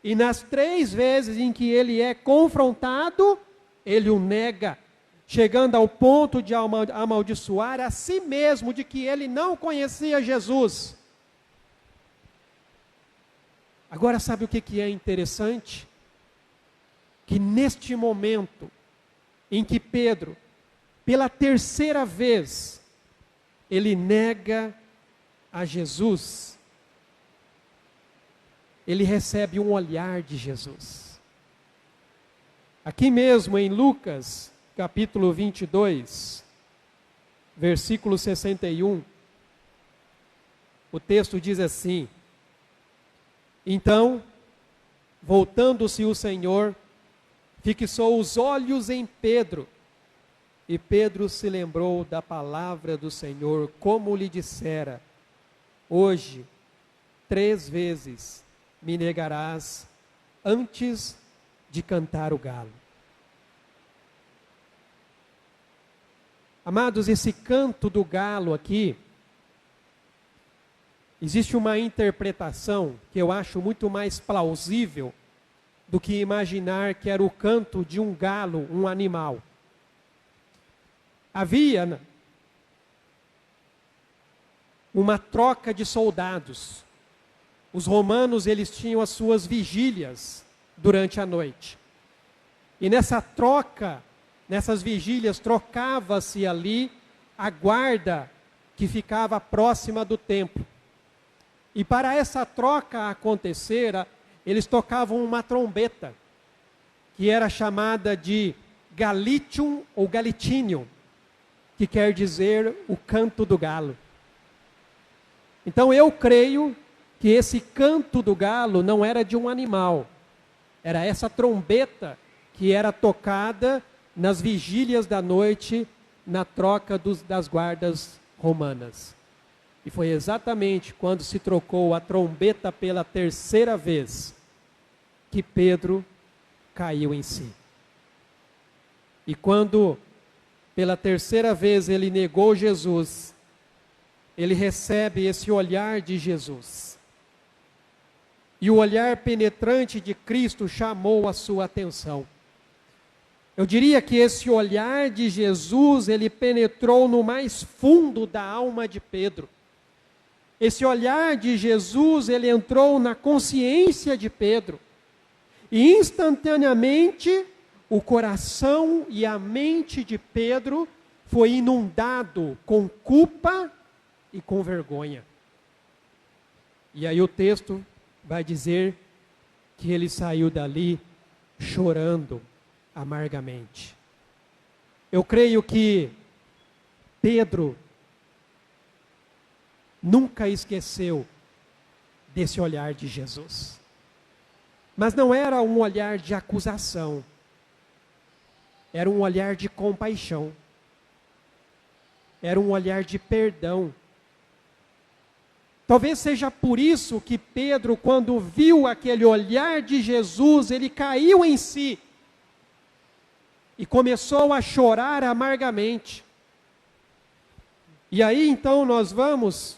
E nas 3 vezes em que ele é confrontado, ele o nega, chegando ao ponto de amaldiçoar a si mesmo de que ele não conhecia Jesus. Agora, sabe o que é interessante? Que neste momento em que Pedro, pela 3ª vez, ele nega a Jesus, ele recebe um olhar de Jesus. Aqui mesmo em Lucas, capítulo 22, versículo 61, o texto diz assim: Então, voltando-se o Senhor, fixou os olhos em Pedro, e Pedro se lembrou da palavra do Senhor, como lhe dissera: hoje, 3 vezes me negarás antes de cantar o galo. Amados, esse canto do galo aqui, existe uma interpretação que eu acho muito mais plausível do que imaginar que era o canto de um galo, um animal. Havia uma troca de soldados. Os romanos, eles tinham as suas vigílias durante a noite. E nessa troca, nessas vigílias, trocava-se ali a guarda que ficava próxima do templo. E para essa troca acontecer, eles tocavam uma trombeta, que era chamada de galitium ou galitinium. que quer dizer o canto do galo. Então eu creio que esse canto do galo não era de um animal, era essa trombeta que era tocada nas vigílias da noite, na troca das guardas romanas. E foi exatamente quando se trocou a trombeta pela terceira vez que Pedro caiu em si. E quando pela terceira vez ele negou Jesus, ele recebe esse olhar de Jesus. E o olhar penetrante de Cristo chamou a sua atenção. Eu diria que esse olhar de Jesus, ele penetrou no mais fundo da alma de Pedro. Esse olhar de Jesus, ele entrou na consciência de Pedro. E instantaneamente, o coração e a mente de Pedro foi inundado com culpa e com vergonha. E aí o texto vai dizer que ele saiu dali chorando amargamente. Eu creio que Pedro nunca esqueceu desse olhar de Jesus. Mas não era um olhar de acusação, era um olhar de compaixão, era um olhar de perdão. Talvez seja por isso que Pedro, quando viu aquele olhar de Jesus, ele caiu em si e começou a chorar amargamente. E aí então nós vamos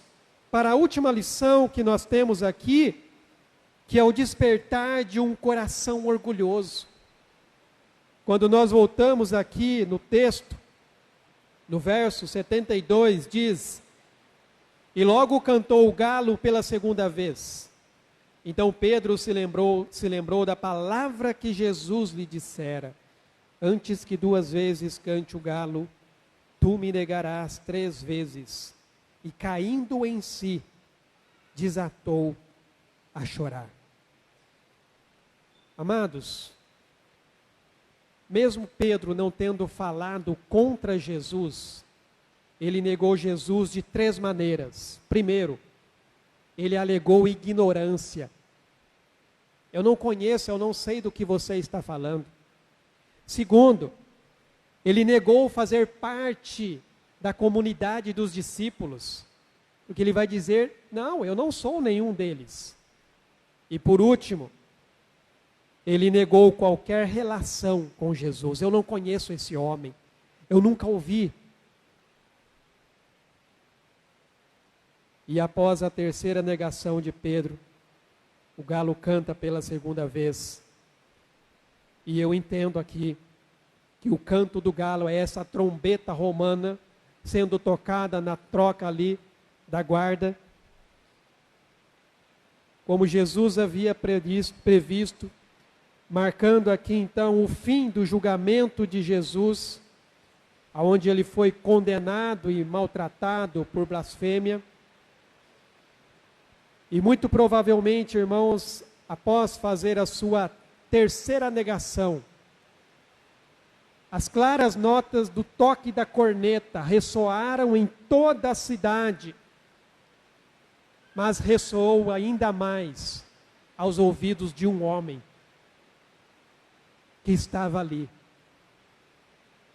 para a última lição que nós temos aqui, que é o despertar de um coração orgulhoso. Quando nós voltamos aqui no texto, no verso 72, diz: e logo cantou o galo pela segunda vez. Então Pedro se lembrou da palavra que Jesus lhe dissera: antes que 2 vezes cante o galo, tu me negarás 3 vezes. E caindo em si, desatou a chorar. Amados, mesmo Pedro não tendo falado contra Jesus, ele negou Jesus de 3 maneiras. Primeiro, ele alegou ignorância. Eu não conheço, eu não sei do que você está falando. Segundo, ele negou fazer parte da comunidade dos discípulos, porque ele vai dizer: não, eu não sou nenhum deles. E por último, ele negou qualquer relação com Jesus. Eu não conheço esse homem, eu nunca ouvi. E após a terceira negação de Pedro, o galo canta pela segunda vez. E eu entendo aqui que o canto do galo é essa trombeta romana sendo tocada na troca ali da guarda. Como Jesus havia previsto, marcando aqui então o fim do julgamento de Jesus, aonde ele foi condenado e maltratado por blasfêmia. E muito provavelmente, irmãos, após fazer a sua terceira negação, as claras notas do toque da corneta ressoaram em toda a cidade, mas ressoou ainda mais aos ouvidos de um homem que estava ali,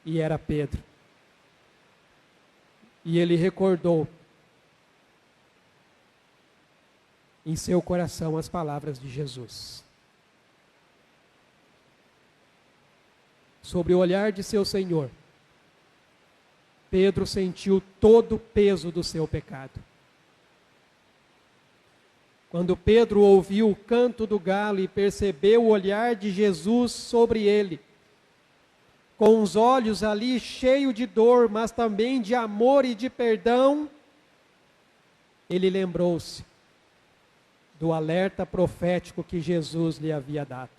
e era Pedro. E ele recordou em seu coração as palavras de Jesus. Sobre o olhar de seu Senhor, Pedro sentiu todo o peso do seu pecado. Quando Pedro ouviu o canto do galo e percebeu o olhar de Jesus sobre ele, com os olhos ali cheios de dor, mas também de amor e de perdão, ele lembrou-se do alerta profético que Jesus lhe havia dado.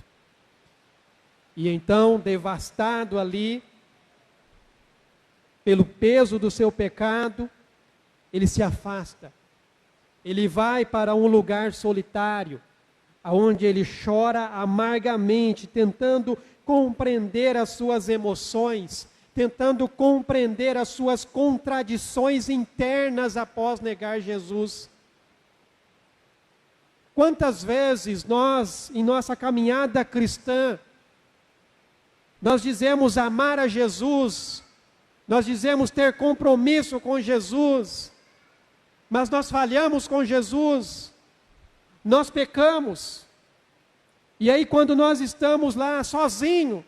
E então, devastado ali, pelo peso do seu pecado, ele se afasta. Ele vai para um lugar solitário, aonde ele chora amargamente, tentando compreender as suas emoções, tentando compreender as suas contradições internas após negar Jesus. Quantas vezes nós, em nossa caminhada cristã, nós dizemos amar a Jesus, nós dizemos ter compromisso com Jesus, mas nós falhamos com Jesus, nós pecamos. E aí quando nós estamos lá sozinhos,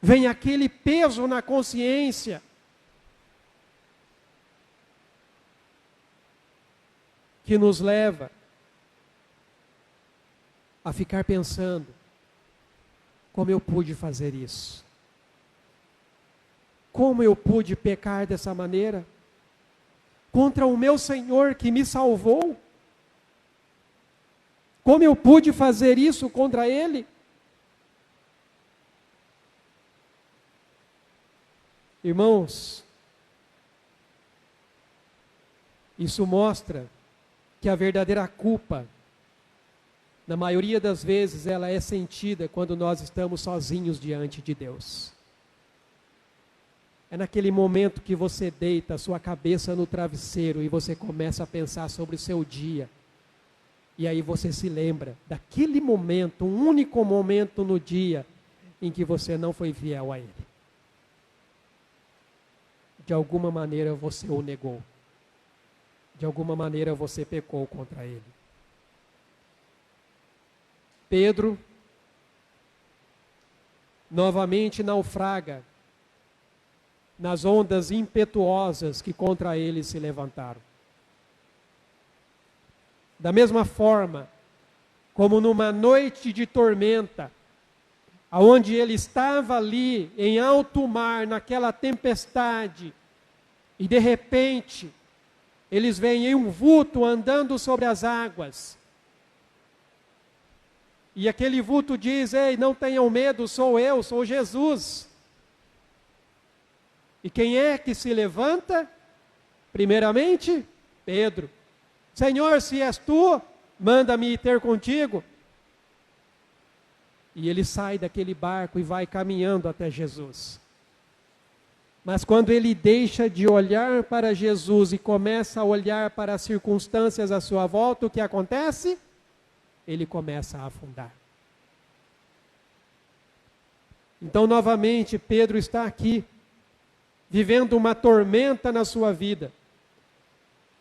vem aquele peso na consciência. Que nos leva a ficar pensando, como eu pude fazer isso? Como eu pude pecar dessa maneira? Contra o meu Senhor que me salvou? Como eu pude fazer isso contra Ele? Irmãos, isso mostra que a verdadeira culpa, na maioria das vezes, ela é sentida quando nós estamos sozinhos diante de Deus. É naquele momento que você deita a sua cabeça no travesseiro e você começa a pensar sobre o seu dia. E aí você se lembra daquele momento, um único momento no dia em que você não foi fiel a Ele. De alguma maneira você o negou. De alguma maneira você pecou contra Ele. Pedro novamente naufraga nas ondas impetuosas que contra ele se levantaram. Da mesma forma, como numa noite de tormenta, aonde ele estava ali em alto mar, naquela tempestade, e de repente, eles veem em um vulto andando sobre as águas. E aquele vulto diz: ei, não tenham medo, sou eu, sou Jesus. E quem é que se levanta? Primeiramente, Pedro. Senhor, se és tu, manda-me ir ter contigo. E ele sai daquele barco e vai caminhando até Jesus. Mas quando ele deixa de olhar para Jesus e começa a olhar para as circunstâncias à sua volta, o que acontece? Ele começa a afundar. Então, novamente, Pedro está aqui, vivendo uma tormenta na sua vida,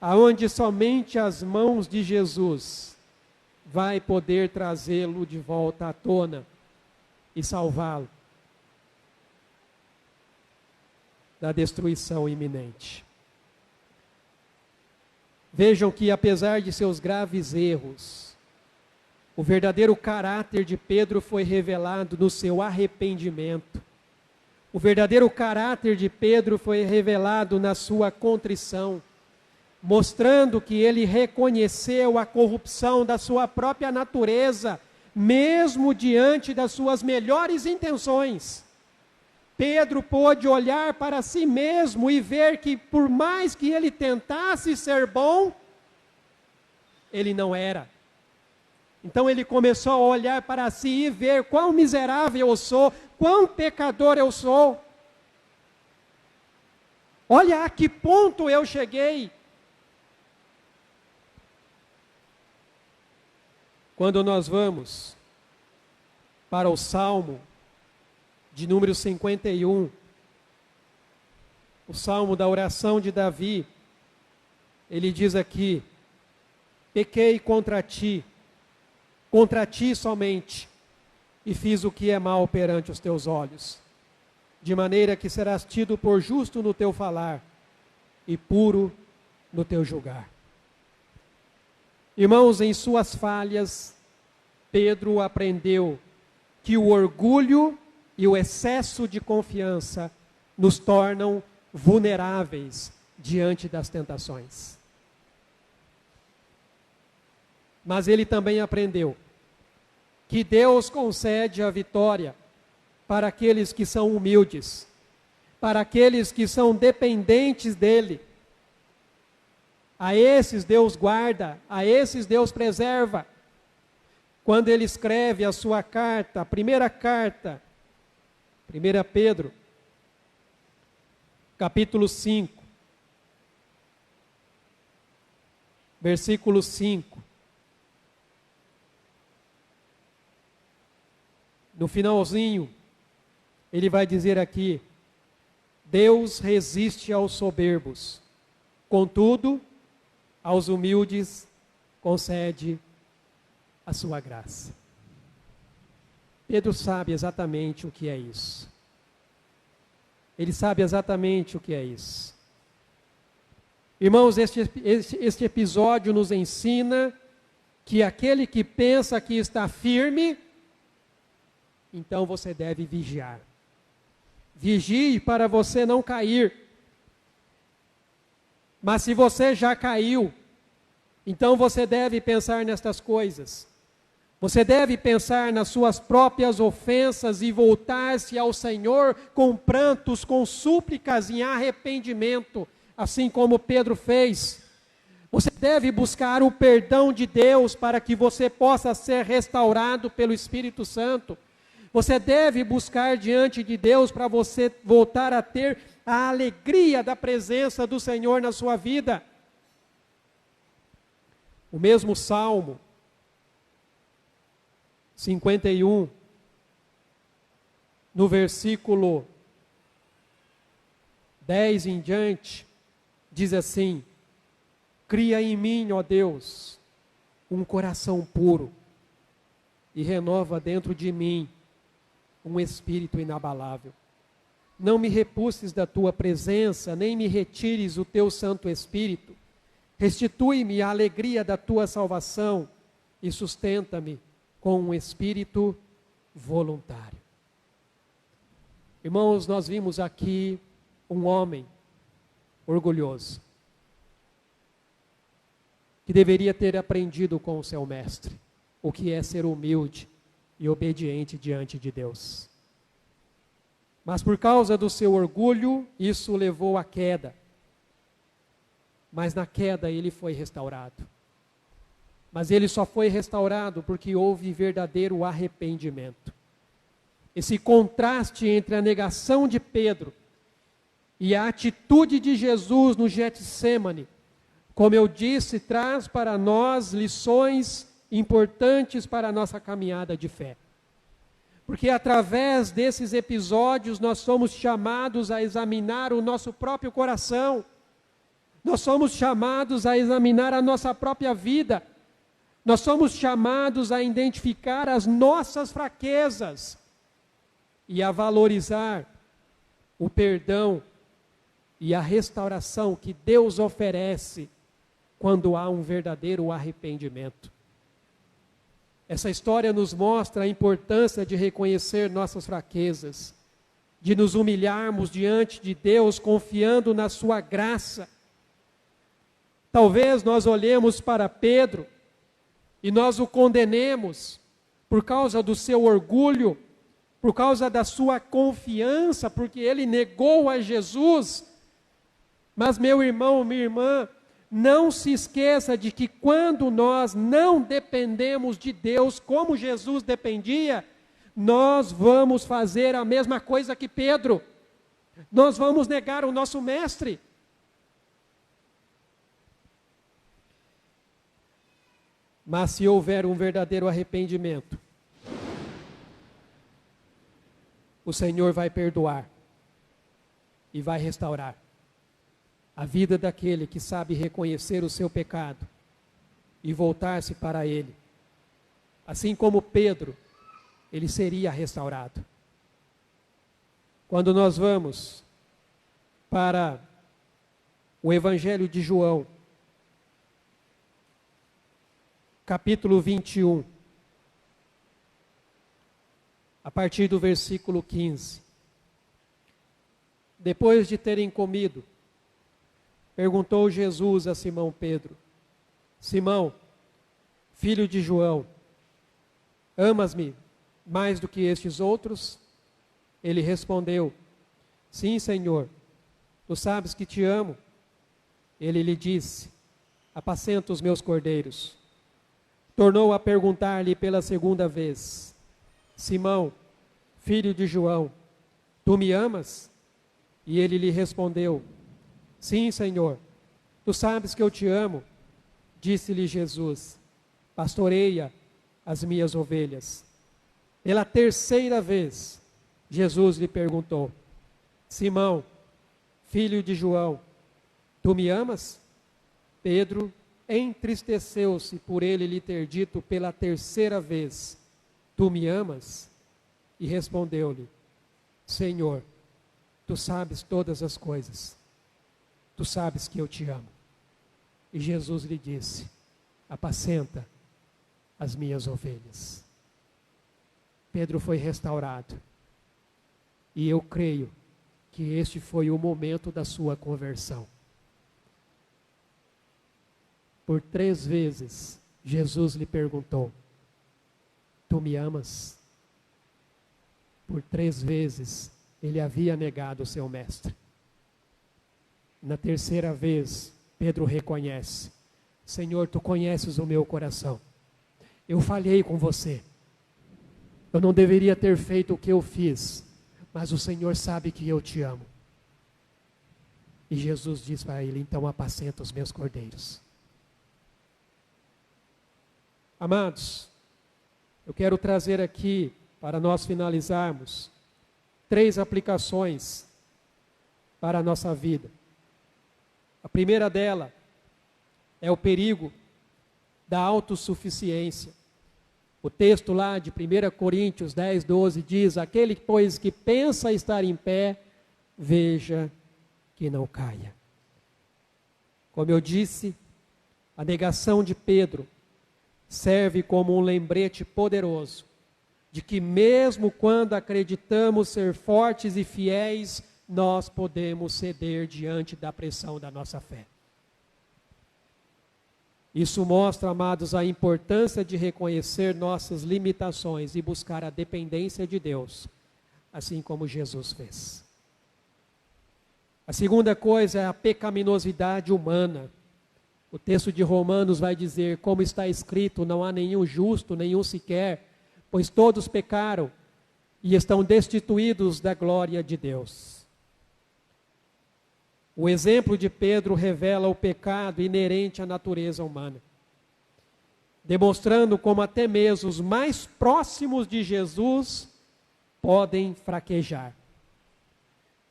aonde somente as mãos de Jesus vai poder trazê-lo de volta à tona e salvá-lo da destruição iminente. Vejam que, apesar de seus graves erros, o verdadeiro caráter de Pedro foi revelado no seu arrependimento. O verdadeiro caráter de Pedro foi revelado na sua contrição, mostrando que ele reconheceu a corrupção da sua própria natureza, mesmo diante das suas melhores intenções. Pedro pôde olhar para si mesmo e ver que, por mais que ele tentasse ser bom, ele não era. Então ele começou a olhar para si e ver quão miserável eu sou, quão pecador eu sou. Olha a que ponto eu cheguei. Quando nós vamos para o Salmo de número 51, o Salmo da oração de Davi, ele diz aqui: pequei contra ti somente, e fiz o que é mal perante os teus olhos, de maneira que serás tido por justo no teu falar, e puro no teu julgar. Irmãos, em suas falhas, Pedro aprendeu que o orgulho e o excesso de confiança nos tornam vulneráveis diante das tentações. Mas ele também aprendeu que Deus concede a vitória para aqueles que são humildes, para aqueles que são dependentes dele. A esses Deus guarda, a esses Deus preserva. Quando ele escreve a sua carta, a primeira carta, 1 Pedro, capítulo 5, versículo 5. No finalzinho, ele vai dizer aqui: Deus resiste aos soberbos, contudo, aos humildes concede a sua graça. Pedro sabe exatamente o que é isso. Ele sabe exatamente o que é isso. Irmãos, este episódio nos ensina que aquele que pensa que está firme, então você deve vigiar. Vigie para você não cair. Mas se você já caiu, então você deve pensar nestas coisas. Você deve pensar nas suas próprias ofensas e voltar-se ao Senhor com prantos, com súplicas em arrependimento, assim como Pedro fez. Você deve buscar o perdão de Deus para que você possa ser restaurado pelo Espírito Santo. Você deve buscar diante de Deus para você voltar a ter a alegria da presença do Senhor na sua vida. O mesmo Salmo 51, no versículo 10 em diante, diz assim: cria em mim, ó Deus, um coração puro e renova dentro de mim um espírito inabalável. Não me repulses da tua presença, nem me retires o teu Santo Espírito. Restitui-me a alegria da tua salvação e sustenta-me com um espírito voluntário. Irmãos, nós vimos aqui um homem orgulhoso, que deveria ter aprendido com o seu mestre o que é ser humilde e obediente diante de Deus. Mas por causa do seu orgulho, isso o levou à queda. Mas na queda ele foi restaurado. Mas ele só foi restaurado porque houve verdadeiro arrependimento. Esse contraste entre a negação de Pedro e a atitude de Jesus no Getsêmani, como eu disse, traz para nós lições importantes para a nossa caminhada de fé. Porque através desses episódios nós somos chamados a examinar o nosso próprio coração. Nós somos chamados a examinar a nossa própria vida. Nós somos chamados a identificar as nossas fraquezas e a valorizar o perdão e a restauração que Deus oferece quando há um verdadeiro arrependimento. Essa história nos mostra a importância de reconhecer nossas fraquezas, de nos humilharmos diante de Deus, confiando na sua graça. Talvez nós olhemos para Pedro e nós o condenemos por causa do seu orgulho, por causa da sua confiança, porque ele negou a Jesus. Mas meu irmão, minha irmã, não se esqueça de que quando nós não dependemos de Deus como Jesus dependia, nós vamos fazer a mesma coisa que Pedro. Nós vamos negar o nosso mestre. Mas se houver um verdadeiro arrependimento, o Senhor vai perdoar e vai restaurar a vida daquele que sabe reconhecer o seu pecado e voltar-se para Ele. Assim como Pedro, ele seria restaurado. Quando nós vamos para o Evangelho de João, capítulo 21, a partir do versículo 15. Depois de terem comido, perguntou Jesus a Simão Pedro: Simão, filho de João, amas-me mais do que estes outros? Ele respondeu: Sim, Senhor, tu sabes que te amo. Ele lhe disse: Apacenta os meus cordeiros. Tornou a perguntar-lhe pela segunda vez: Simão, filho de João, tu me amas? E ele lhe respondeu: sim, Senhor, tu sabes que eu te amo. Disse-lhe Jesus: pastoreia as minhas ovelhas. Pela terceira vez, Jesus lhe perguntou: Simão, filho de João, tu me amas? Pedro entristeceu-se por ele lhe ter dito pela terceira vez: tu me amas? E respondeu-lhe: Senhor, tu sabes todas as coisas. Tu sabes que eu te amo. E Jesus lhe disse: apacenta as minhas ovelhas. Pedro foi restaurado. E eu creio que este foi o momento da sua conversão. Por 3 vezes, Jesus lhe perguntou: tu me amas? Por 3 vezes, ele havia negado o seu mestre. Na terceira vez, Pedro reconhece: Senhor, tu conheces o meu coração. Eu falhei com você. Eu não deveria ter feito o que eu fiz, mas o Senhor sabe que eu te amo. E Jesus diz para ele: então apacenta os meus cordeiros. Amados, eu quero trazer aqui, para nós finalizarmos, 3 aplicações para a nossa vida. A primeira dela é o perigo da autossuficiência. O texto lá de 1 Coríntios 10, 12 diz: aquele, pois, que pensa estar em pé, veja que não caia. Como eu disse, a negação de Pedro serve como um lembrete poderoso de que mesmo quando acreditamos ser fortes e fiéis, nós podemos ceder diante da pressão da nossa fé. Isso mostra, amados, a importância de reconhecer nossas limitações e buscar a dependência de Deus, assim como Jesus fez. A segunda coisa é a pecaminosidade humana. O texto de Romanos vai dizer: como está escrito, não há nenhum justo, nenhum sequer, pois todos pecaram e estão destituídos da glória de Deus. O exemplo de Pedro revela o pecado inerente à natureza humana, demonstrando como até mesmo os mais próximos de Jesus podem fraquejar.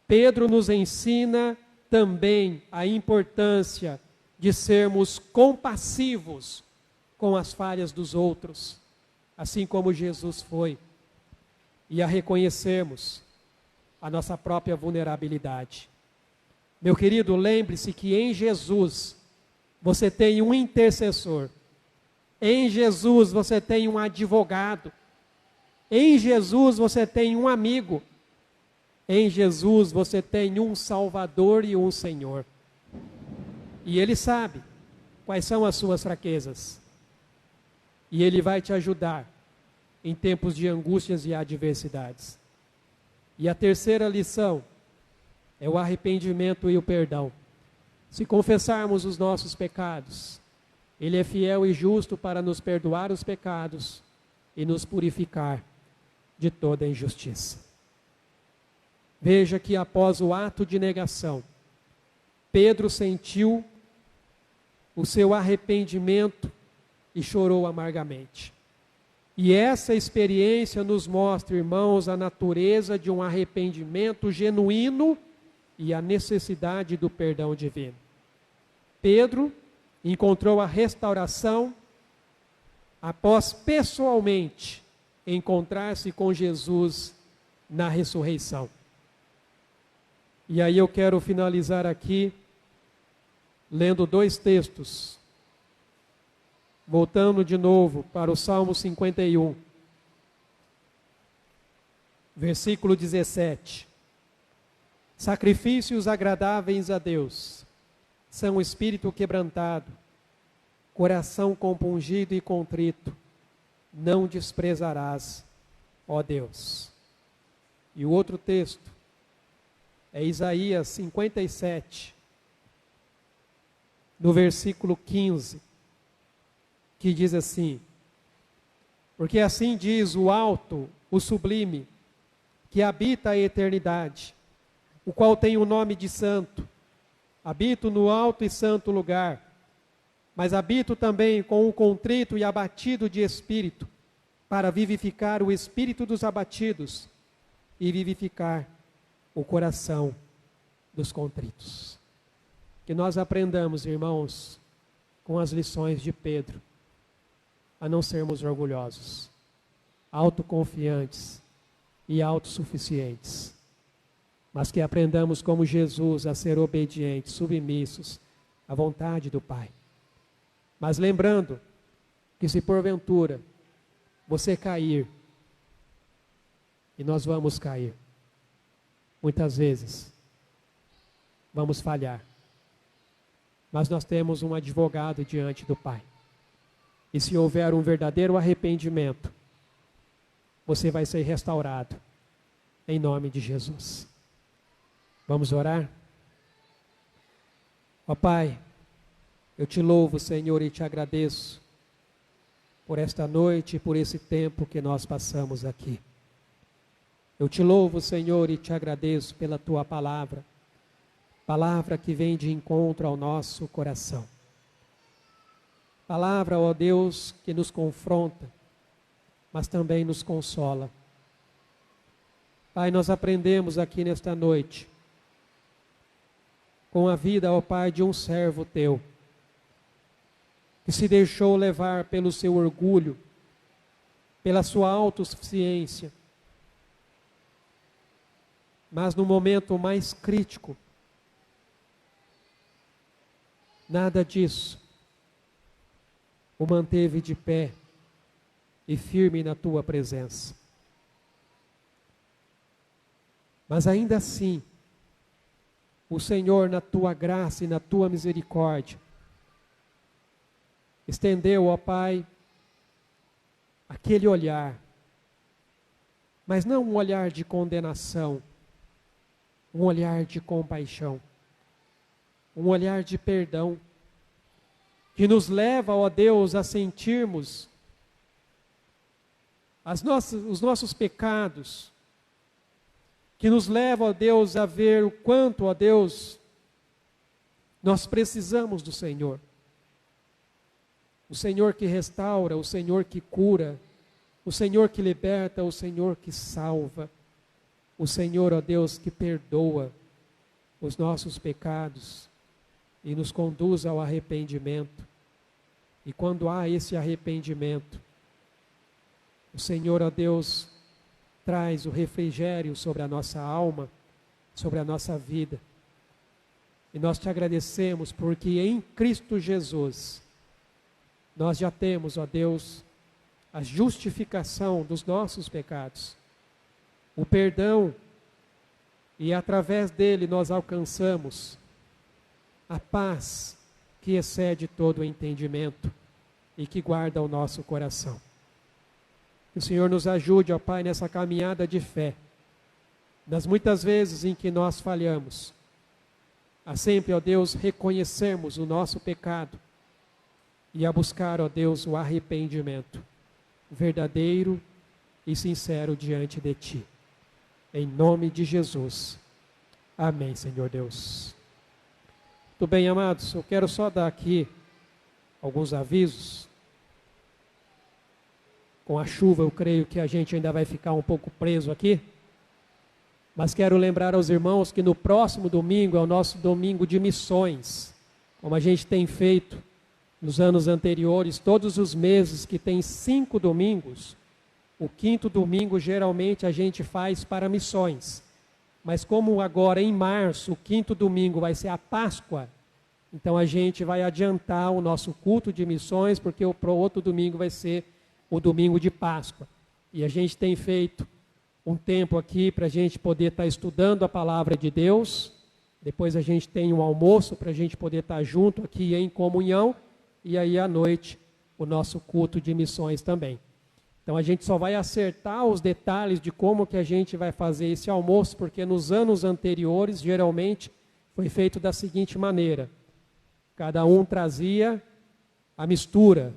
Pedro nos ensina também a importância de sermos compassivos com as falhas dos outros, assim como Jesus foi, e a reconhecermos a nossa própria vulnerabilidade. Meu querido, lembre-se que em Jesus você tem um intercessor. Em Jesus você tem um advogado. Em Jesus você tem um amigo. Em Jesus você tem um Salvador e um Senhor. E Ele sabe quais são as suas fraquezas. E Ele vai te ajudar em tempos de angústias e adversidades. E a terceira lição é o arrependimento e o perdão. Se confessarmos os nossos pecados, Ele é fiel e justo para nos perdoar os pecados e nos purificar de toda injustiça. Veja que após o ato de negação, Pedro sentiu o seu arrependimento e chorou amargamente. E essa experiência nos mostra, irmãos, a natureza de um arrependimento genuíno e a necessidade do perdão divino. Pedro encontrou a restauração após pessoalmente encontrar-se com Jesus na ressurreição. E aí eu quero finalizar aqui lendo 2 textos. Voltando de novo para o Salmo 51, versículo 17. Sacrifícios agradáveis a Deus são o espírito quebrantado, coração compungido e contrito, não desprezarás, ó Deus. E o outro texto é Isaías 57, no versículo 15, que diz assim: porque assim diz o alto, o sublime, que habita a eternidade: o qual tem o nome de santo. Habito no alto e santo lugar, mas habito também com o contrito e abatido de espírito, para vivificar o espírito dos abatidos e vivificar o coração dos contritos. Que nós aprendamos, irmãos, com as lições de Pedro, a não sermos orgulhosos, autoconfiantes e autossuficientes, mas que aprendamos como Jesus a ser obedientes, submissos à vontade do Pai. Mas lembrando que se porventura você cair, e nós vamos cair, muitas vezes vamos falhar, mas nós temos um advogado diante do Pai. E se houver um verdadeiro arrependimento, você vai ser restaurado, em nome de Jesus. Vamos orar? Ó Pai, eu te louvo, Senhor, e te agradeço por esta noite e por esse tempo que nós passamos aqui. Eu te louvo, Senhor, e te agradeço pela tua palavra, palavra que vem de encontro ao nosso coração. Palavra, ó Deus, que nos confronta, mas também nos consola. Pai, nós aprendemos aqui nesta noite com a vida, ó Pai, de um servo teu, que se deixou levar pelo seu orgulho, pela sua autossuficiência, mas no momento mais crítico, nada disso o manteve de pé e firme na tua presença. Mas ainda assim, o Senhor, na tua graça e na tua misericórdia, estendeu, ó Pai, aquele olhar, mas não um olhar de condenação, um olhar de compaixão, um olhar de perdão, que nos leva, ó Deus, a sentirmos os nossos pecados, que nos leva, ó Deus, a ver o quanto, ó Deus, nós precisamos do Senhor. O Senhor que restaura, o Senhor que cura, o Senhor que liberta, o Senhor que salva, o Senhor, ó Deus, que perdoa os nossos pecados e nos conduz ao arrependimento. E quando há esse arrependimento, o Senhor, ó Deus, traz o refrigério sobre a nossa alma, sobre a nossa vida. E nós te agradecemos porque em Cristo Jesus nós já temos, ó Deus, a justificação dos nossos pecados, o perdão, e através dele nós alcançamos a paz que excede todo o entendimento e que guarda o nosso coração. Que o Senhor nos ajude, ó Pai, nessa caminhada de fé, nas muitas vezes em que nós falhamos, a sempre, ó Deus, reconhecermos o nosso pecado e a buscar, ó Deus, o arrependimento verdadeiro e sincero diante de Ti. Em nome de Jesus. Amém, Senhor Deus. Muito bem, amados, eu quero só dar aqui alguns avisos. Com a chuva, eu creio que a gente ainda vai ficar um pouco preso aqui. Mas quero lembrar aos irmãos que no próximo domingo é o nosso domingo de missões. Como a gente tem feito nos anos anteriores, todos os meses que tem 5 domingos, o 5º domingo geralmente a gente faz para missões. Mas como agora em março, o 5º domingo vai ser a Páscoa, então a gente vai adiantar o nosso culto de missões, porque o outro domingo vai ser o domingo de Páscoa. E a gente tem feito um tempo aqui para a gente poder estar estudando a palavra de Deus. Depois a gente tem um almoço para a gente poder estar junto aqui em comunhão. E aí à noite o nosso culto de missões também. Então a gente só vai acertar os detalhes de como que a gente vai fazer esse almoço, porque nos anos anteriores geralmente foi feito da seguinte maneira: cada um trazia a mistura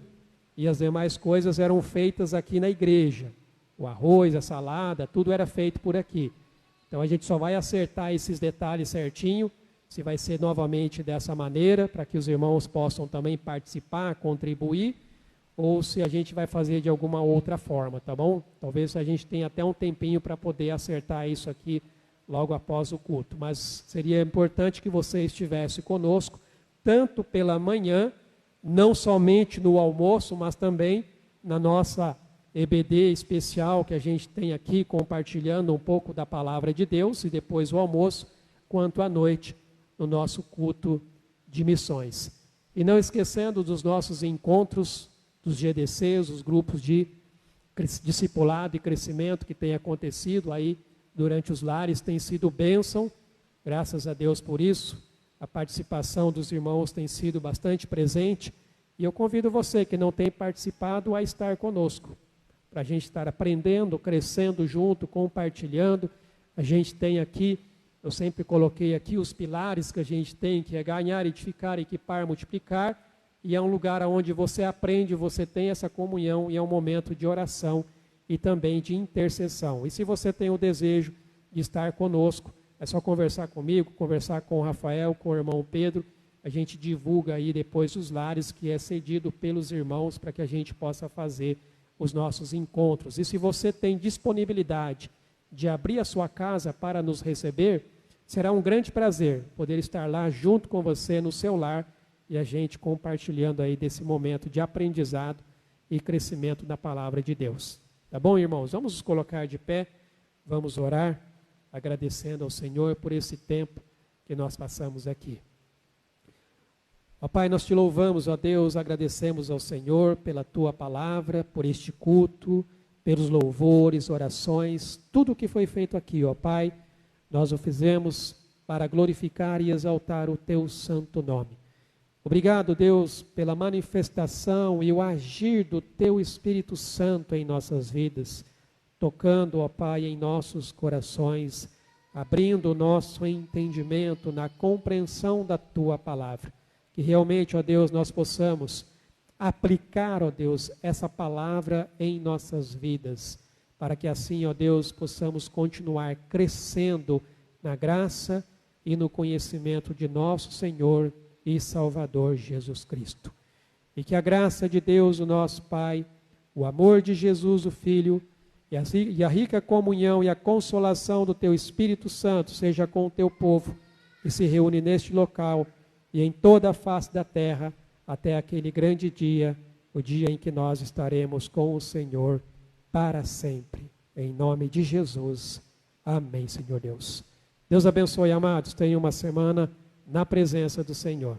e as demais coisas eram feitas aqui na igreja. O arroz, a salada, tudo era feito por aqui. Então Então a gente só vai acertar esses detalhes certinho, se vai ser novamente dessa maneira, para que os irmãos possam também participar, contribuir, ou se a gente vai fazer de alguma outra forma, tá bom? Talvez a gente tenha até um tempinho para poder acertar isso aqui logo após o culto. Mas seria importante que você estivesse conosco, tanto pela manhã, não somente no almoço, mas também na nossa EBD especial que a gente tem aqui, compartilhando um pouco da palavra de Deus, e depois o almoço, quanto à noite, no nosso culto de missões. E não esquecendo dos nossos encontros, dos GDCs, os grupos de discipulado e crescimento que tem acontecido aí durante os lares, tem sido bênção, graças a Deus por isso. A participação dos irmãos tem sido bastante presente, e eu convido você que não tem participado a estar conosco, para a gente estar aprendendo, crescendo junto, compartilhando. A gente tem aqui, eu sempre coloquei aqui os pilares que a gente tem, que é ganhar, edificar, equipar, multiplicar, e é um lugar onde você aprende, você tem essa comunhão, e é um momento de oração e também de intercessão. E se você tem o desejo de estar conosco, é só conversar comigo, conversar com o Rafael, com o irmão Pedro. A gente divulga aí depois os lares que é cedido pelos irmãos para que a gente possa fazer os nossos encontros. E se você tem disponibilidade de abrir a sua casa para nos receber, será um grande prazer poder estar lá junto com você no seu lar e a gente compartilhando aí desse momento de aprendizado e crescimento da palavra de Deus. Tá bom, irmãos? Vamos nos colocar de pé, vamos orar, agradecendo ao Senhor por esse tempo que nós passamos aqui. Ó Pai, nós te louvamos, ó Deus, agradecemos ao Senhor pela Tua palavra, por este culto, pelos louvores, orações, tudo o que foi feito aqui, ó Pai, nós o fizemos para glorificar e exaltar o Teu santo nome. Obrigado, Deus, pela manifestação e o agir do Teu Espírito Santo em nossas vidas, tocando, ó Pai, em nossos corações, abrindo o nosso entendimento na compreensão da Tua palavra. Que realmente, ó Deus, nós possamos aplicar, ó Deus, essa palavra em nossas vidas, para que assim, ó Deus, possamos continuar crescendo na graça e no conhecimento de nosso Senhor e Salvador Jesus Cristo. E que a graça de Deus, o nosso Pai, o amor de Jesus, o Filho, e a rica comunhão e a consolação do Teu Espírito Santo seja com o Teu povo, que se reúne neste local e em toda a face da terra, até aquele grande dia, o dia em que nós estaremos com o Senhor para sempre. Em nome de Jesus. Amém, Senhor Deus. Deus abençoe, amados. Tenham uma semana na presença do Senhor.